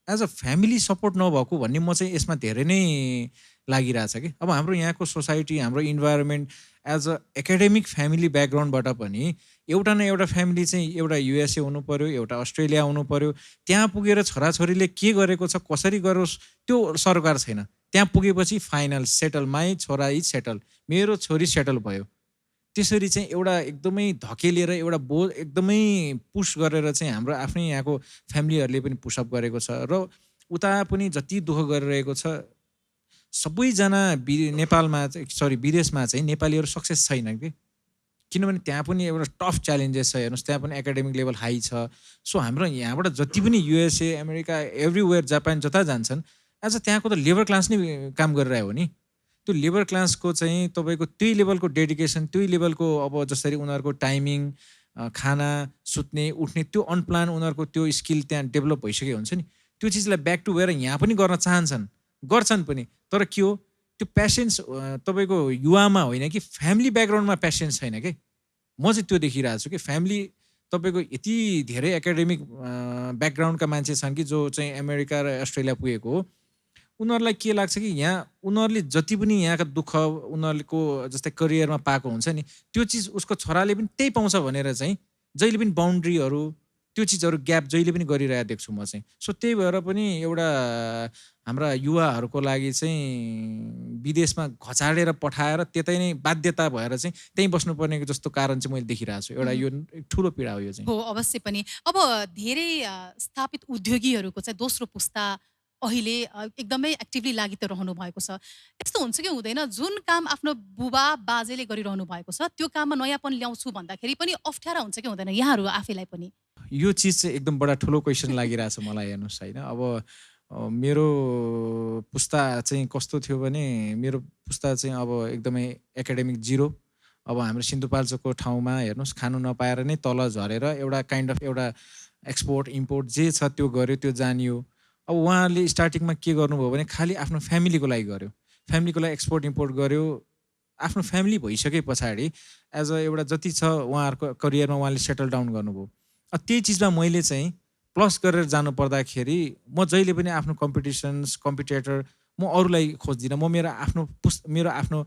एज अ फ्यामिली सपोर्ट नभएको भन्ने म चाहिँ यसमा धेरै नै लागिरहेछ कि। अब हाम्रो यहाँको सोसाइटी, हाम्रो environment as a academic family ब्याकग्राउन्डबाट पनि एउटा न एउटा फ्यामिली चाहिँ एउटा युएसए हुनु पऱ्यो, एउटा अस्ट्रेलिया हुनु पऱ्यो, त्यहाँ पुगेर छोराछोरीले के गरेको छ, कसरी गरोस्, त्यो सरकार छैन। त्यहाँ पुगेपछि फाइनल सेटल, माई छोरा इज सेटल, मेरो छोरी सेटल भयो। त्यसरी चाहिँ एउटा एकदमै धकेलेर एउटा एकदमै पुस गरेर चाहिँ हाम्रो आफ्नै यहाँको फ्यामिलीहरूले पनि पुसअप गरेको छ। र उता पनि जति दुःख गरिरहेको छ, सबैजना नेपालमा विदेशमा चाहिँ नेपालीहरू सक्सेस छैन कि, किनभने त्यहाँ पनि एउटा टफ च्यालेन्जेस छ। हेर्नुहोस्, त्यहाँ पनि एकाडेमिक लेभल हाई छ। सो हाम्रो यहाँबाट जति पनि युएसए, अमेरिका, एभ्रिवेयर, जापान जता जान्छन्, एज अ त्यहाँको त लेबर क्लास नै काम गरिरहेको हो नि। त्यो लेबर क्लासको चाहिँ तपाईँको त्यही लेभलको डेडिकेसन, त्यही लेभलको अब जसरी उनीहरूको टाइमिङ, खाना, सुत्ने, उठ्ने, त्यो अनप्लान उनीहरूको त्यो स्किल त्यहाँ डेभलप भइसकेको हुन्छ नि। त्यो चिजलाई ब्याक टु भएर यहाँ पनि गर्न चाहन्छन्, गर्छन् पनि। तर के हो, त्यो पेसेन्स तपाईँको युवामा होइन कि फ्यामिली ब्याकग्राउन्डमा पेसेन्स छैन कि। म चाहिँ त्यो देखिरहेको छु कि फ्यामिली तपाईँको यति धेरै एकाडेमिक ब्याकग्राउन्डका मान्छे छन् कि जो चाहिँ अमेरिका र अस्ट्रेलिया पुगेको हो, उनीहरूलाई के लाग्छ कि यहाँ उनीहरूले जति पनि यहाँका दुःख उनीहरूको जस्तै करियरमा पाएको हुन्छ नि, त्यो चिज उसको छोराले पनि त्यही पाउँछ भनेर चाहिँ जहिले पनि बााउन्ड्रीहरू, त्यो चिजहरू ग्याप जहिले पनि गरिरहेको देख्छु म चाहिँ। सो त्यही भएर पनि एउटा हाम्रा युवाहरूको लागि चाहिँ विदेशमा घचाडेर पठाएर त्यतै नै बाध्यता भएर चाहिँ त्यहीँ बस्नुपर्ने जस्तो कारण चाहिँ मैले देखिरहेको छु। एउटा यो ठुलो पीडा हो यो चाहिँ। हो, अवश्य पनि। अब धेरै स्थापित उद्योगीहरूको चाहिँ दोस्रो पुस्ता अहिले एकदमै एक्टिभली लागि त रहनु भएको छ। यस्तो हुन्छ कि हुँदैन जुन काम आफ्नो बुबा बाजेले गरिरहनु भएको छ त्यो काममा नयाँपन ल्याउँछु भन्दाखेरि पनि अप्ठ्यारा हुन्छ कि हुँदैन यहाँहरू आफैलाई पनि? यो चिज चाहिँ एकदम बडा ठुलो क्वेसन लागिरहेछ मलाई हेर्नुहोस् होइन। अब मेरो पुस्ता चाहिँ कस्तो थियो भने मेरो पुस्ता चाहिँ अब एकदमै एकाडेमिक जिरो। अब हाम्रो सिन्धुपाल्चोकको ठाउँमा हेर्नुहोस् खानु नपाएर नै तल झरेर एउटा काइन्ड अफ एउटा एक्सपोर्ट इम्पोर्ट जे छ त्यो गर्यो, त्यो जानियो। अब उहाँहरूले स्टार्टिङमा के गर्नुभयो भने खालि आफ्नो फ्यामिलीको लागि गर्यो, फ्यामिलीको लागि एक्सपोर्ट इम्पोर्ट गर्यो। आफ्नो फ्यामिली भइसके पछाडि एज अ एउटा जति छ उहाँहरूको करियरमा उहाँले सेटल डाउन गर्नुभयो। त्यही चिजमा मैले चाहिँ प्लस गरेर जानु पर्दाखेरि म जहिले पनि आफ्नो कम्पिटेटर म अरूलाई खोज्दिनँ। म मेरो आफ्नो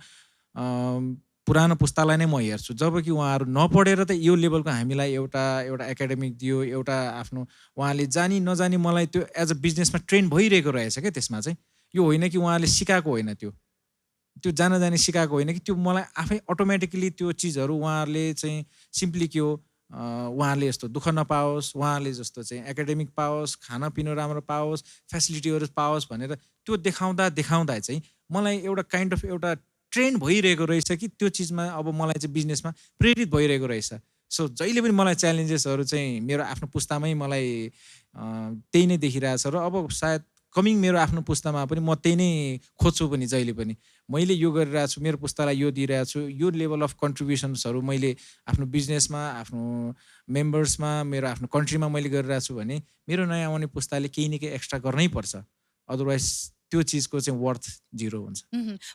पुरानो पुस्तालाई नै म हेर्छु। जबकि उहाँहरू नपढेर त यो लेभलको हामीलाई एउटा एकाडेमिक दियो, एउटा आफ्नो उहाँले जानी नजानी मलाई त्यो एज अ बिजनेसमा ट्रेन भइरहेको रहेछ क्या। त्यसमा चाहिँ यो होइन कि उहाँले सिकाएको होइन, त्यो जान जाने सिकाएको होइन कि त्यो मलाई आफै अटोमेटिकली त्यो चिजहरू उहाँहरूले चाहिँ सिम्पली के हो उहाँहरूले यस्तो दुःख नपाओस्, उहाँहरूले जस्तो चाहिँ एकाडेमिक पाओस्, खानापिना राम्रो पाओस्, फेसिलिटीहरू पाओस् भनेर त्यो देखाउँदा चाहिँ मलाई एउटा काइन्ड अफ एउटा ट्रेन्ड भइरहेको रहेछ कि त्यो चिजमा अब मलाई चाहिँ बिजनेसमा प्रेरित भइरहेको रहेछ। सो जहिले पनि मलाई च्यालेन्जेसहरू चाहिँ मेरो आफ्नो पुस्तामै मलाई त्यही नै देखिरहेछ र अब सायद कमिङ मेरो आफ्नो पुस्तामा पनि म त्यही नै खोज्छु पनि। जहिले पनि मैले यो गरिरहेको छु, मेरो पुस्तालाई यो दिइरहेको छु, यो लेभल अफ कन्ट्रिब्युसन्सहरू मैले आफ्नो बिजनेसमा, आफ्नो मेम्बर्समा, मेरो आफ्नो कन्ट्रीमा मैले गरिरहेको छु भने मेरो नयाँ आउने पुस्ताले केही न केही एक्स्ट्रा गर्नै पर्छ, अदरवाइज त्यो चिजको चाहिँ वर्थ जिरो हुन्छ।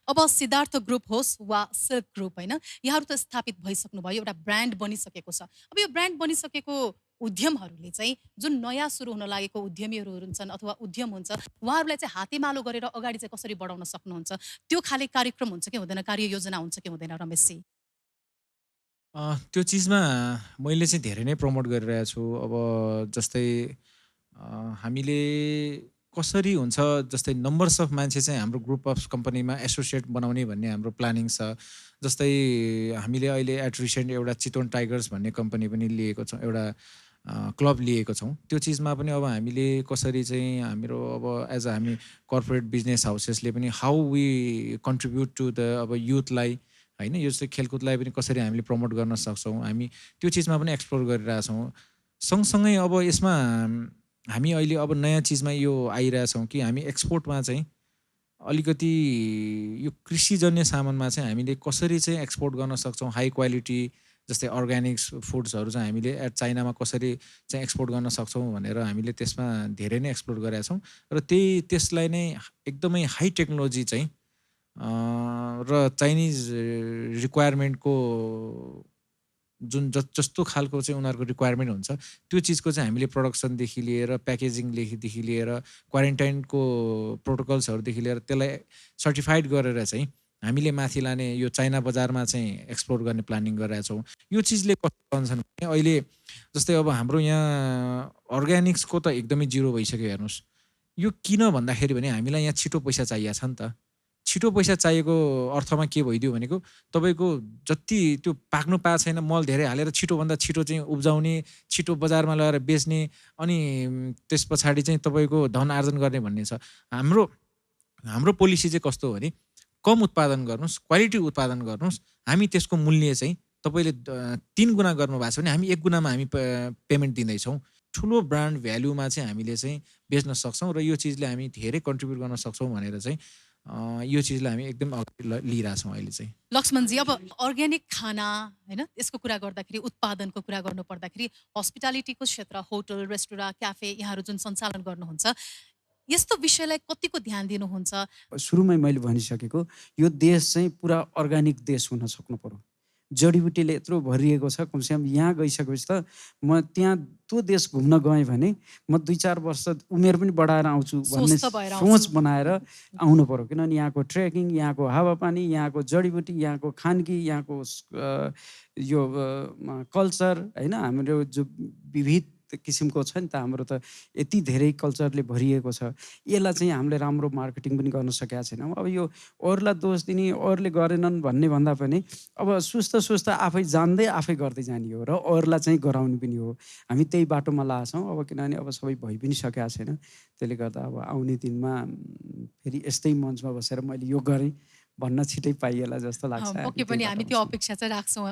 अब सिद्धार्थ ग्रुप होस् वा सिल्क ग्रुप होइन, यहाँहरू त स्थापित भइसक्नुभयो, एउटा ब्रान्ड बनिसकेको छ। अब यो ब्रान्ड बनिसकेको उद्यमहरूले चाहिँ जुन नयाँ सुरु हुन लागेको उद्यमीहरू हुन्छन् अथवा उद्यम हुन्छ उहाँहरूलाई चाहिँ हातेमालो गरेर अगाडि चाहिँ कसरी बढाउन सक्नुहुन्छ? त्यो खाले कार्यक्रम हुन्छ कि हुँदैन, कार्ययोजना हुन्छ कि हुँदैन रमेशजी? त्यो चिजमा मैले चाहिँ धेरै नै प्रमोट गरिरहेको छु। अब जस्तै हामीले कसरी हुन्छ, जस्तै नम्बर्स अफ मान्छे चाहिँ हाम्रो ग्रुप अफ कम्पनीमा एसोसिएट बनाउने भन्ने हाम्रो प्लानिङ छ। जस्तै हामीले अहिले एट रिसेन्ट एउटा चितवन टाइगर्स भन्ने कम्पनी पनि लिएको छौँ, एउटा क्लब लिएको छौँ। त्यो चिजमा पनि अब हामीले कसरी चाहिँ हाम्रो अब एज अ हामी कर्पोरेट बिजनेस हाउसेसले पनि how we contribute to the अब युथलाई होइन, यो चाहिँ खेलकुदलाई पनि कसरी हामीले प्रमोट गर्न सक्छौँ, हामी त्यो चिजमा पनि एक्सप्लोर गरिरहेछौँ। सँगसँगै अब यसमा हामी अहिले अब नयाँ चिजमा यो आइरहेछौँ कि हामी एक्सपोर्टमा चाहिँ अलिकति यो कृषिजन्य सामानमा चाहिँ हामीले कसरी चाहिँ एक्सपोर्ट गर्न सक्छौँ, हाई क्वालिटी जस्तै अर्ग्यानिक्स फुड्सहरू चाहिँ हामीले चाइनामा कसरी चाहिँ एक्सपोर्ट गर्न सक्छौँ भनेर हामीले त्यसमा धेरै नै एक्सप्लोर गरेका छौँ। र त्यसलाई नै एकदमै हाई टेक्नोलोजी चाहिँ र चाइनिज रिक्वायरमेन्टको जुन जस्तो खालको चाहिँ उनीहरूको रिक्वायरमेन्ट हुन्छ त्यो चिजको चाहिँ हामीले प्रोडक्सनदेखि लिएर प्याकेजिङदेखि लिएर क्वारेन्टाइनको प्रोटोकल्सहरूदेखि लिएर त्यसलाई सर्टिफाइड गरेर चाहिँ हामीले माथि लाने यो चाइना बजारमा चाहिँ एक्सप्लोर गर्ने प्लानिङ गरिरहेका छौँ। यो चिजले कस्तो भन्छन् भने अहिले जस्तै अब हाम्रो यहाँ अर्ग्यानिक्सको त एकदमै जिरो भइसक्यो। हेर्नुहोस् यो किन भन्दाखेरि भने हामीलाई यहाँ छिटो पैसा चाहिएको छ नि त। छिटो पैसा चाहिएको अर्थमा के भइदियो भनेको तपाईँको जति त्यो पाक्नु पाएको छैन मल धेरै हालेर छिटोभन्दा छिटो चाहिँ उब्जाउने, छिटो बजारमा लगाएर बेच्ने, अनि त्यस पछाडि चाहिँ तपाईँको धन आर्जन गर्ने भन्ने छ। हाम्रो पोलिसी चाहिँ कस्तो हो भने कम उत्पादन गर्नुहोस्, क्वालिटी उत्पादन गर्नुहोस्, हामी त्यसको मूल्य चाहिँ तपाईँले 3 गुणा गर्नुभएको छ भने हामी 1 गुणामा हामी पेमेन्ट दिँदैछौँ। ठुलो ब्रान्ड भ्यालुमा चाहिँ हामीले चाहिँ बेच्न सक्छौँ र यो चिजले हामी धेरै कन्ट्रिब्युट गर्न सक्छौँ भनेर चाहिँ यो चिजलाई हामी एकदम अगाडि लिइरहेछौँ अहिले चाहिँ। लक्ष्मणजी अब अर्ग्यानिक खाना होइन यसको कुरा गर्दाखेरि, उत्पादनको कुरा गर्नु पर्दाखेरि हस्पिटालिटीको क्षेत्र, होटल, रेस्टुरेन्ट, क्याफे यहाँहरू जुन सञ्चालन गर्नुहुन्छ यस्तो विषयलाई कतिको ध्यान दिनुहुन्छ? सुरुमै मैले भनिसकेको यो देश चाहिँ पुरा अर्ग्यानिक देश हुन सक्नु पर्यो। जडीबुटीले यत्रो भरिएको छ, कमसेकम यहाँ गइसकेपछि त म त्यहाँ त्यो देश घुम्न गएँ भने म 2-4 वर्ष उमेर पनि बढाएर आउँछु भन्ने सोच बनाएर आउनु पर्यो। किनभने यहाँको ट्रेकिङ, यहाँको हावापानी, यहाँको जडीबुटी, यहाँको खानकी, यहाँको यो कल्चर होइन, हाम्रो जो विविध किसिमको छ नि त हाम्रो त यति धेरै कल्चरले भरिएको छ यसलाई चाहिँ हामीले राम्रो मार्केटिङ पनि गर्न सकेका छैनौँ। अब यो अरूलाई दोष दिने अरूले गरेनन् भन्ने भन्दा पनि अब सुस्त आफै जान्दै आफै गर्दै जाने हो र अरूलाई चाहिँ गराउने पनि हो। हामी त्यही बाटोमा लाग्छौँ अब किनभने अब सबै भइ पनि सकेका छैन। त्यसले गर्दा अब आउने दिनमा फेरि यस्तै मञ्चमा बसेर मैले यो गरेँ भन्न छिटै पाइएला जस्तो लाग्छ। पक्कै पनि हामी त्यो अपेक्षा चाहिँ राख्छौँ।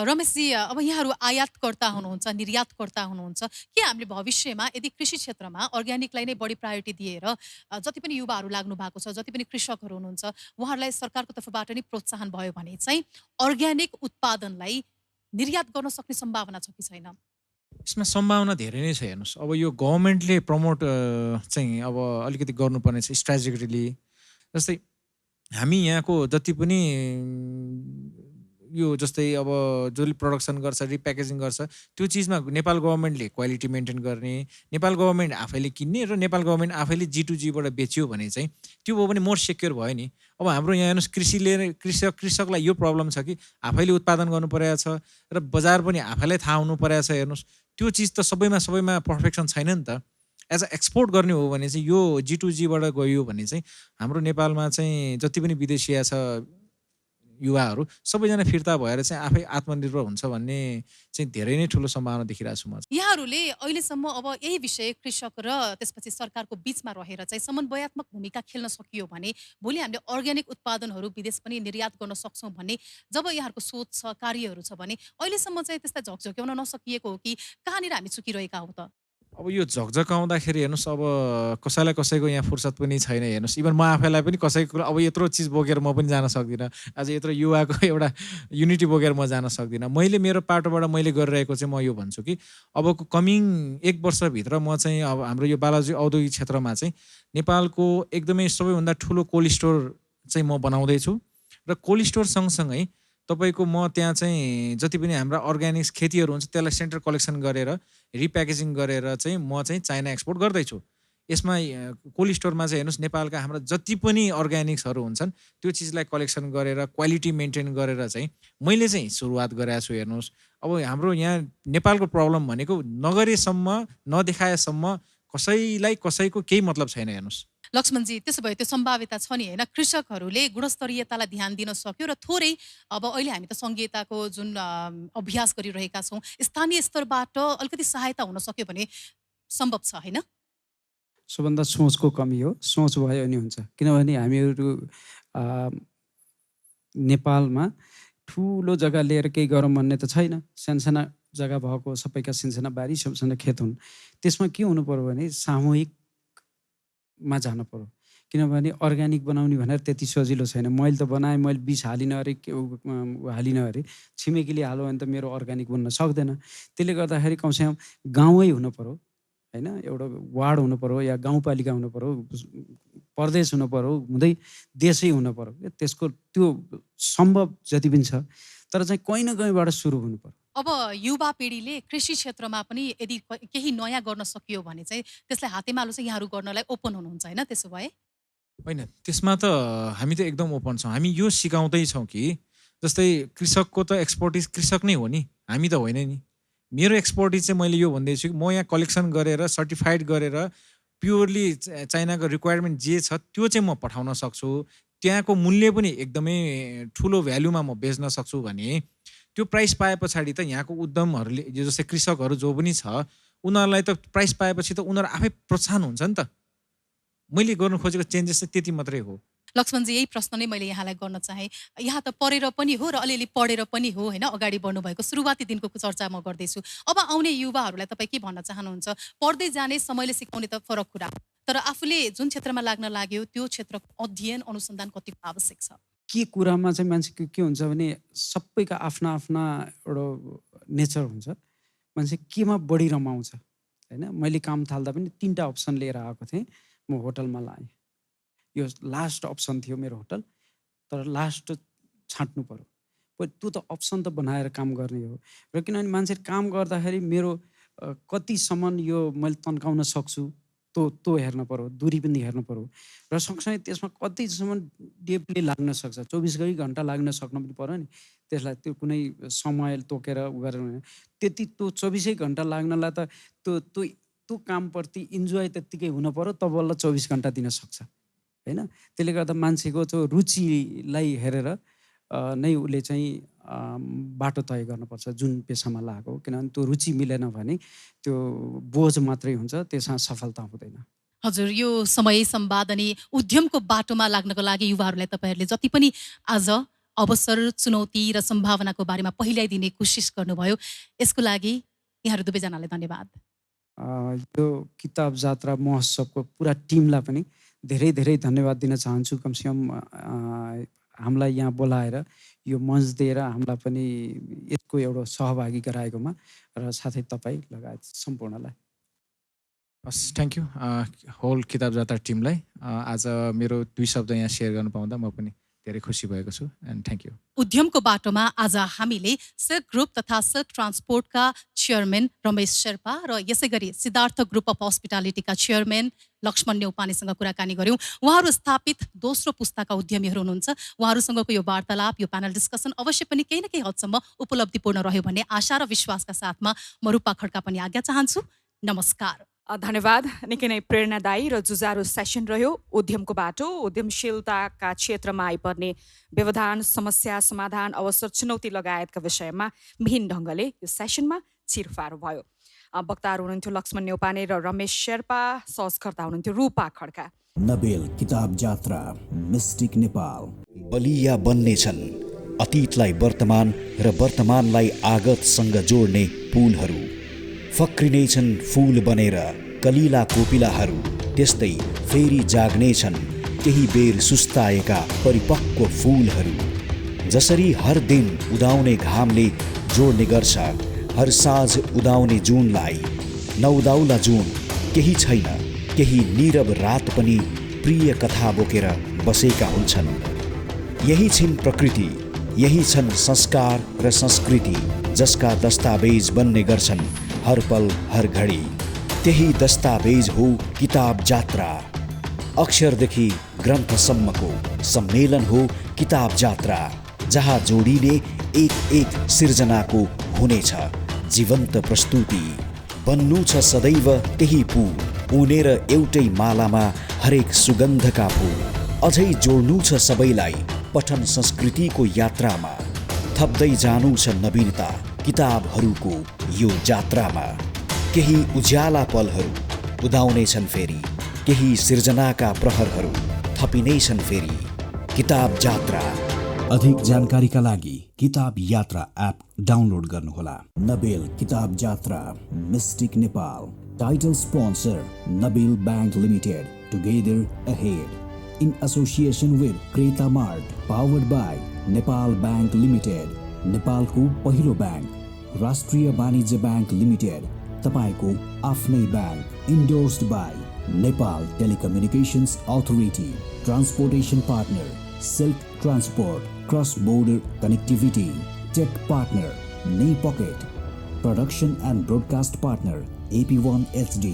रमेशजी, अब यहाँहरू आयातकर्ता हुनुहुन्छ, निर्यातकर्ता हुनुहुन्छ, के हामीले भविष्यमा यदि कृषि क्षेत्रमा अर्ग्यानिकलाई नै बढी प्रायोरिटी दिएर जति पनि युवाहरू लाग्नु भएको छ, जति पनि कृषकहरू हुनुहुन्छ, उहाँहरूलाई सरकारको तर्फबाट नै प्रोत्साहन भयो भने चाहिँ अर्ग्यानिक उत्पादनलाई निर्यात गर्न सक्ने सम्भावना छ कि छैन? यसमा सम्भावना धेरै नै छ। हेर्नुहोस्, अब यो गभर्मेन्टले प्रमोट चाहिँ अब अलिकति गर्नुपर्ने छ स्ट्राटेजिकली। जस्तै हामी यहाँको जति पनि यो जस्तै अब जसले प्रोडक्सन गर्छ, रिप्याकेजिङ गर्छ, त्यो चिजमा नेपाल गभर्मेन्टले क्वालिटी मेन्टेन गर्ने, नेपाल गभर्मेन्ट आफैले किन्ने र नेपाल गभर्मेन्ट आफैले G2Gबाट बेच्यो भने चाहिँ त्यो भयो भने मोर सेक्योर भयो नि। अब हाम्रो यहाँ हेर्नुहोस्, कृषकलाई यो प्रब्लम छ कि आफैले उत्पादन गर्नु परेको छ र बजार पनि आफैलाई थाहा हुनु परेको छ। हेर्नुहोस्, त्यो चिज त सबैमा पर्फेक्सन छैन नि त। एज अ एक्सपोर्ट गर्ने हो भने चाहिँ यो G2Gबाट गयो भने चाहिँ हाम्रो नेपालमा चाहिँ जति पनि विदेशिया छ युवाहरू सबैजना फिर्ता भएर चाहिँ आफै आत्मनिर्भर हुन्छ भन्ने चाहिँ धेरै नै ठुलो सम्भावना देखिरहेको छु म। यहाँहरूले अहिलेसम्म अब यही विषय कृषक र त्यसपछि सरकारको बीचमा रहेर चाहिँ समन्वयात्मक भूमिका खेल्न सकियो भने भोलि हामीले अर्ग्यानिक उत्पादनहरू विदेश पनि निर्यात गर्न सक्छौँ भन्ने जब यहाँहरूको सोच छ, कार्यहरू छ भने अहिलेसम्म चाहिँ त्यसलाई झकझक्याउन नसकिएको हो कि कहाँनिर हामी चुकिरहेका हौँ त? अब यो झकझकाउँदाखेरि हेर्नुहोस्, अब कसैलाई कसैको यहाँ फुर्सद पनि छैन। हेर्नुहोस्, इभन म आफैलाई पनि कसैको अब यत्रो चिज बोकेर म पनि जान सक्दिनँ। आज यत्रो युवाको एउटा युनिटी बोकेर म जान सक्दिनँ। मैले मेरो पाटोबाट मैले गरिरहेको चाहिँ म यो भन्छु कि अबको कमिङ 1 वर्षभित्र म चाहिँ अब हाम्रो यो बालाजी औद्योगिक क्षेत्रमा चाहिँ नेपालको एकदमै सबैभन्दा ठुलो कोल्ड स्टोर चाहिँ म बनाउँदैछु र कोल्ड स्टोर सँगसँगै तपाईँको म त्यहाँ चाहिँ जति पनि हाम्रा अर्ग्यानिक्स खेतीहरू हुन्छ त्यसलाई सेन्टर कलेक्सन गरेर रिप्याकेजिङ गरेर चाहिँ म चाहिँ चाइना एक्सपोर्ट गर्दैछु। यसमा कोल्ड स्टोरमा चाहिँ हेर्नुहोस्, नेपालका हाम्रा जति पनि अर्ग्यानिक्सहरू हुन्छन् त्यो चिजलाई कलेक्सन गरेर क्वालिटी मेन्टेन गरेर चाहिँ मैले चाहिँ सुरुवात गरेको छु। हेर्नुहोस्, अब हाम्रो यहाँ नेपालको प्रब्लम भनेको नगरेसम्म नदेखाएसम्म कसैलाई कसैको केही मतलब छैन। हेर्नुहोस् लक्ष्मणजी, त्यसो भए त्यो सम्भाव्यता छ नि होइन? कृषकहरूले गुणस्तरीयतालाई ध्यान दिन सक्यो र थोरै अब अहिले हामी त सङ्घीयताको जुन अभ्यास गरिरहेका छौँ, स्थानीय स्तरबाट अलिकति सहायता हुन सक्यो भने सम्भव छ होइन? सबभन्दा सोचको कमी हो। सोच भयो भने हुन्छ। किनभने हामीहरू नेपालमा ठुलो जग्गा लिएर केही गरौँ भन्ने त छैन। सानसाना जग्गा भएको सबैका सिनसाना बारी, सबैजना खेत हुन्। त्यसमा के हुनु पर्यो भने सामूहिकमा जानु पर्यो। किनभने अर्ग्यानिक बनाउने भनेर त्यति सजिलो छैन। मैले त बनाएँ, मैले विष हालिनँ अरे, हालिनँ अरे, छिमेकीले हाल्यो भने त मेरो अर्ग्यानिक बन्न सक्दैन। त्यसले गर्दाखेरि कमसेकम गाउँै हुनु पर्यो होइन, एउटा वार्ड हुनु पर्यो या गाउँपालिका हुनु पर्यो, प्रदेश हुनु पर्यो, हुँदै देशै हुनु पर्यो। त्यसको त्यो सम्भव जति पनि छ, तर चाहिँ कहीँ न कहीँबाट सुरु हुनु पर्यो। अब युवा पिँढीले कृषि क्षेत्रमा पनि यदि केही नयाँ गर्न सकियो भने चाहिँ त्यसलाई हातेमालो चाहिँ यहाँहरू गर्नलाई ओपन हुनुहुन्छ होइन? त्यसो भए होइन, त्यसमा त हामी त एकदम ओपन छौँ। हामी यो सिकाउँदैछौँ कि जस्तै कृषकको त एक्सपर्टिज कृषक नै हो नि, हामी त होइन नि। मेरो एक्सपर्टिज चाहिँ मैले यो भन्दैछु कि म यहाँ कलेक्सन गरेर सर्टिफाइड गरेर प्योरली चाइनाको रिक्वायरमेन्ट जे छ त्यो चाहिँ म पठाउन सक्छु। त्यहाँको मूल्य पनि एकदमै ठुलो भ्यालुमा म बेच्न सक्छु भने त्यो प्राइस पाए पछाडि त यहाँको उद्यमहरूले जस्तै कृषकहरू जो पनि छ उनीहरूलाई त प्राइस पाएपछि त उनीहरू आफै प्रोत्साहन हुन्छ नि त। मैले गर्नु खोजेको चेन्जेस चाहिँ त्यति मात्रै हो। लक्ष्मणजी, यही प्रश्न नै मैले यहाँलाई गर्न चाहेँ। यहाँ त पढेर पनि हो र अलिअलि पढेर पनि हो होइन, अगाडि बढ्नुभएको सुरुवाती दिनको चर्चा म गर्दैछु। अब आउने युवाहरूलाई तपाईँ के भन्न चाहनुहुन्छ? पढ्दै जाने, समयले सिकाउने त फरक कुरा, तर आफूले जुन क्षेत्रमा लाग्न लाग्यो त्यो क्षेत्रको अध्ययन अनुसन्धान कतिको आवश्यक छ? के कुरामा चाहिँ मान्छेको के हुन्छ भने सबैका आफ्ना आफ्ना एउटा नेचर हुन्छ। मान्छे केमा बढी रमाउँछ होइन। मैले काम थाल्दा पनि 3टा अप्सन लिएर आएको थिएँ। म होटलमा लाएँ, यो लास्ट अप्सन थियो मेरो होटल, तर लास्ट छाँट्नु पर्यो। त्यो त अप्सन त बनाएर काम गर्ने हो। र किनभने मान्छे काम गर्दाखेरि मेरो कतिसम्म यो मैले तन्काउन सक्छु त्यो हेर्न पर्यो, दूरी पनि हेर्न पर्यो र सँगसँगै त्यसमा कतिसम्म डेपली लाग्न सक्छ, 24 घन्टा लाग्न सक्नु पनि पर्यो नि त्यसलाई। त्यो कुनै समय तोकेर उ गरेर त्यति त्यो 24 घन्टा लाग्नलाई त त्यो कामप्रति इन्जोय त्यत्तिकै हुन पर्यो, तब बल्ल 24 घन्टा दिन सक्छ होइन। त्यसले गर्दा मान्छेको त्यो रुचिलाई हेरेर नै उसले चाहिँ बाटो तय गर्नुपर्छ जुन पेसामा लागेको। किनभने त्यो रुचि मिलेन भने त्यो बोझ मात्रै हुन्छ, त्यसमा सफलता हुँदैन। हजुर, यो समय संवाद अनि उद्यमको बाटोमा लाग्नको लागि युवाहरूलाई तपाईँहरूले जति पनि आज अवसर, चुनौती र सम्भावनाको बारेमा पहिल्याइदिने कोसिस गर्नुभयो, यसको लागि यहाँहरू दुवैजनालाई धन्यवाद। यो किताब जात्रा महोत्सवको पुरा टिमलाई पनि धेरै धेरै धन्यवाद दिन चाहन्छु। कमसेकम हामीलाई यहाँ बोलाएर यो मञ्च दिएर हामीलाई पनि यसको एउटा सहभागी गराएकोमा र साथै तपाईँ लगायत सम्पूर्णलाई हस्, थ्याङ्क यू होल किताब जात्रा टिमलाई। आज मेरो 2 शब्द यहाँ सेयर गर्नु पाउँदा म पनि धेरै खुसी भएको छु एन्ड थ्याङ्क यू। उद्यमको बाटोमा आज हामीले सिल्क ग्रुप तथा सिल्क ट्रान्सपोर्टका चेयरम्यान रमेश शेर्पा र यसै गरी सिद्धार्थ ग्रुप अफ हस्पिटालिटीका चेयरम्यान लक्ष्मण नेउपानेसँग कुराकानी गऱ्यौँ। उहाँहरू स्थापित दोस्रो पुस्ताका उद्यमीहरू हुनुहुन्छ। उहाँहरूसँगको यो वार्तालाप, यो प्यानल डिस्कसन अवश्य पनि केही न केही हदसम्म उपलब्धिपूर्ण रह्यो भन्ने आशा र विश्वासका साथमा म रूपा खड्का पनि आज्ञा चाहन्छु। नमस्कार। धन्यवाद। निकै नै प्रेरणादायी र जुझारु सेसन रह्यो। उद्यमको बाटो, उद्यमशीलताका क्षेत्रमा आइपर्ने व्यवधान, समस्या, समाधान, अवसर, चुनौती लगायतका विषयमा विभिन्न ढङ्गले यो सेसनमा चिरफारो भयो। वक्ताहरू हुनुहुन्थ्यो लक्ष्मण नेउपाने र रमेश शेर्पा, सहजकर्ता हुनुहुन्थ्यो रूपा खड्का। नोबेल किताब जात्रा, मिस्टिक नेपाल। बलिया बन्नेछन् अतीतलाई वर्तमान र वर्तमानलाई आगतसँग जोड्ने पुलहरू। फक्रिनेछन् फूल बनेर कलिला कोपिलाहरू, त्यस्तै फेरि जाग्नेछन् केही बेर सुस्ताएका परिपक्व फूलहरू। जसरी हर दिन उदाउने घामले जोड्ने गर्छ हर साँझ उदाउने जुनलाई, नउदाउला जुन केही छैन, केही नीरव रात पनि प्रिय कथा बोकेर बसेका हुन्छन्। यही छिन् प्रकृति, यही छन् संस्कार र संस्कृति, जसका दस्तावेज बन्ने गर्छन् हर पल हर घडी। त्यही दस्तावेज हो किताब जात्रा। अक्षरदेखि ग्रन्थसम्मको सम्मेलन हो किताब जात्रा, जहाँ जोडिने एक एक सिर्जनाको हुनेछ जीवन्त प्रस्तुति। बन्नु छ सदैव त्यही पुल, उनेर एउटै मालामा हरेक सुगन्धका फुल। अझै जोड्नु छ सबैलाई पठन संस्कृतिको यात्रामा, थप्दै जानु छ नवीनता किताबहरूको यो जात्रामा। केही उज्याला पलहरू उदाउने छन् फेरि, केही सिर्जनाका प्रहरहरू थपिने छन् फेरि। किताब जात्रा। अधिक जानकारीका लागि किताब यात्रा एप डाउनलोड गर्नुहोला। नोबेल किताब जात्रा, mystic Nepal. Title sponsor Nabil bank limited, together ahead. In association with Kreta mart, powered by Nepal bank limited, नेपालको पहिलो बैंक। राष्ट्रिय वाणिज्य बैंक लिमिटेड, तपाईको आफ्नै bank. Endorsed by Nepal telecommunications authority. Transportation partner silk transport, cross border connectivity. Tech partner नी pocket. Production and broadcast partner AP1 HD।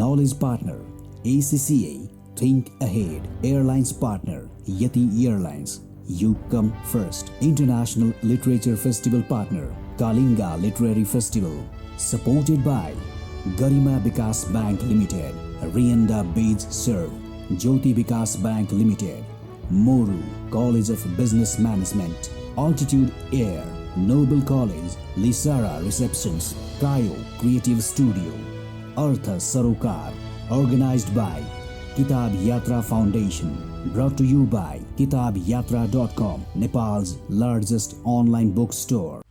Knowledge partner ACCA think ahead. Airlines partner Yeti airlines, you come first. International literature festival partner Kalinga literary festival. Supported by Garima Bikas bank limited, रियन्डा बेज सर्भ। Jyoti Bikas bank limited, Moru College of Business Management, Altitude Air, Noble College, Lisara Receptions, Kayo Creative Studio, Artha Sarokar. Organized by Kitab Yatra Foundation. Brought to you by kitabyatra.com, Nepal's largest online bookstore.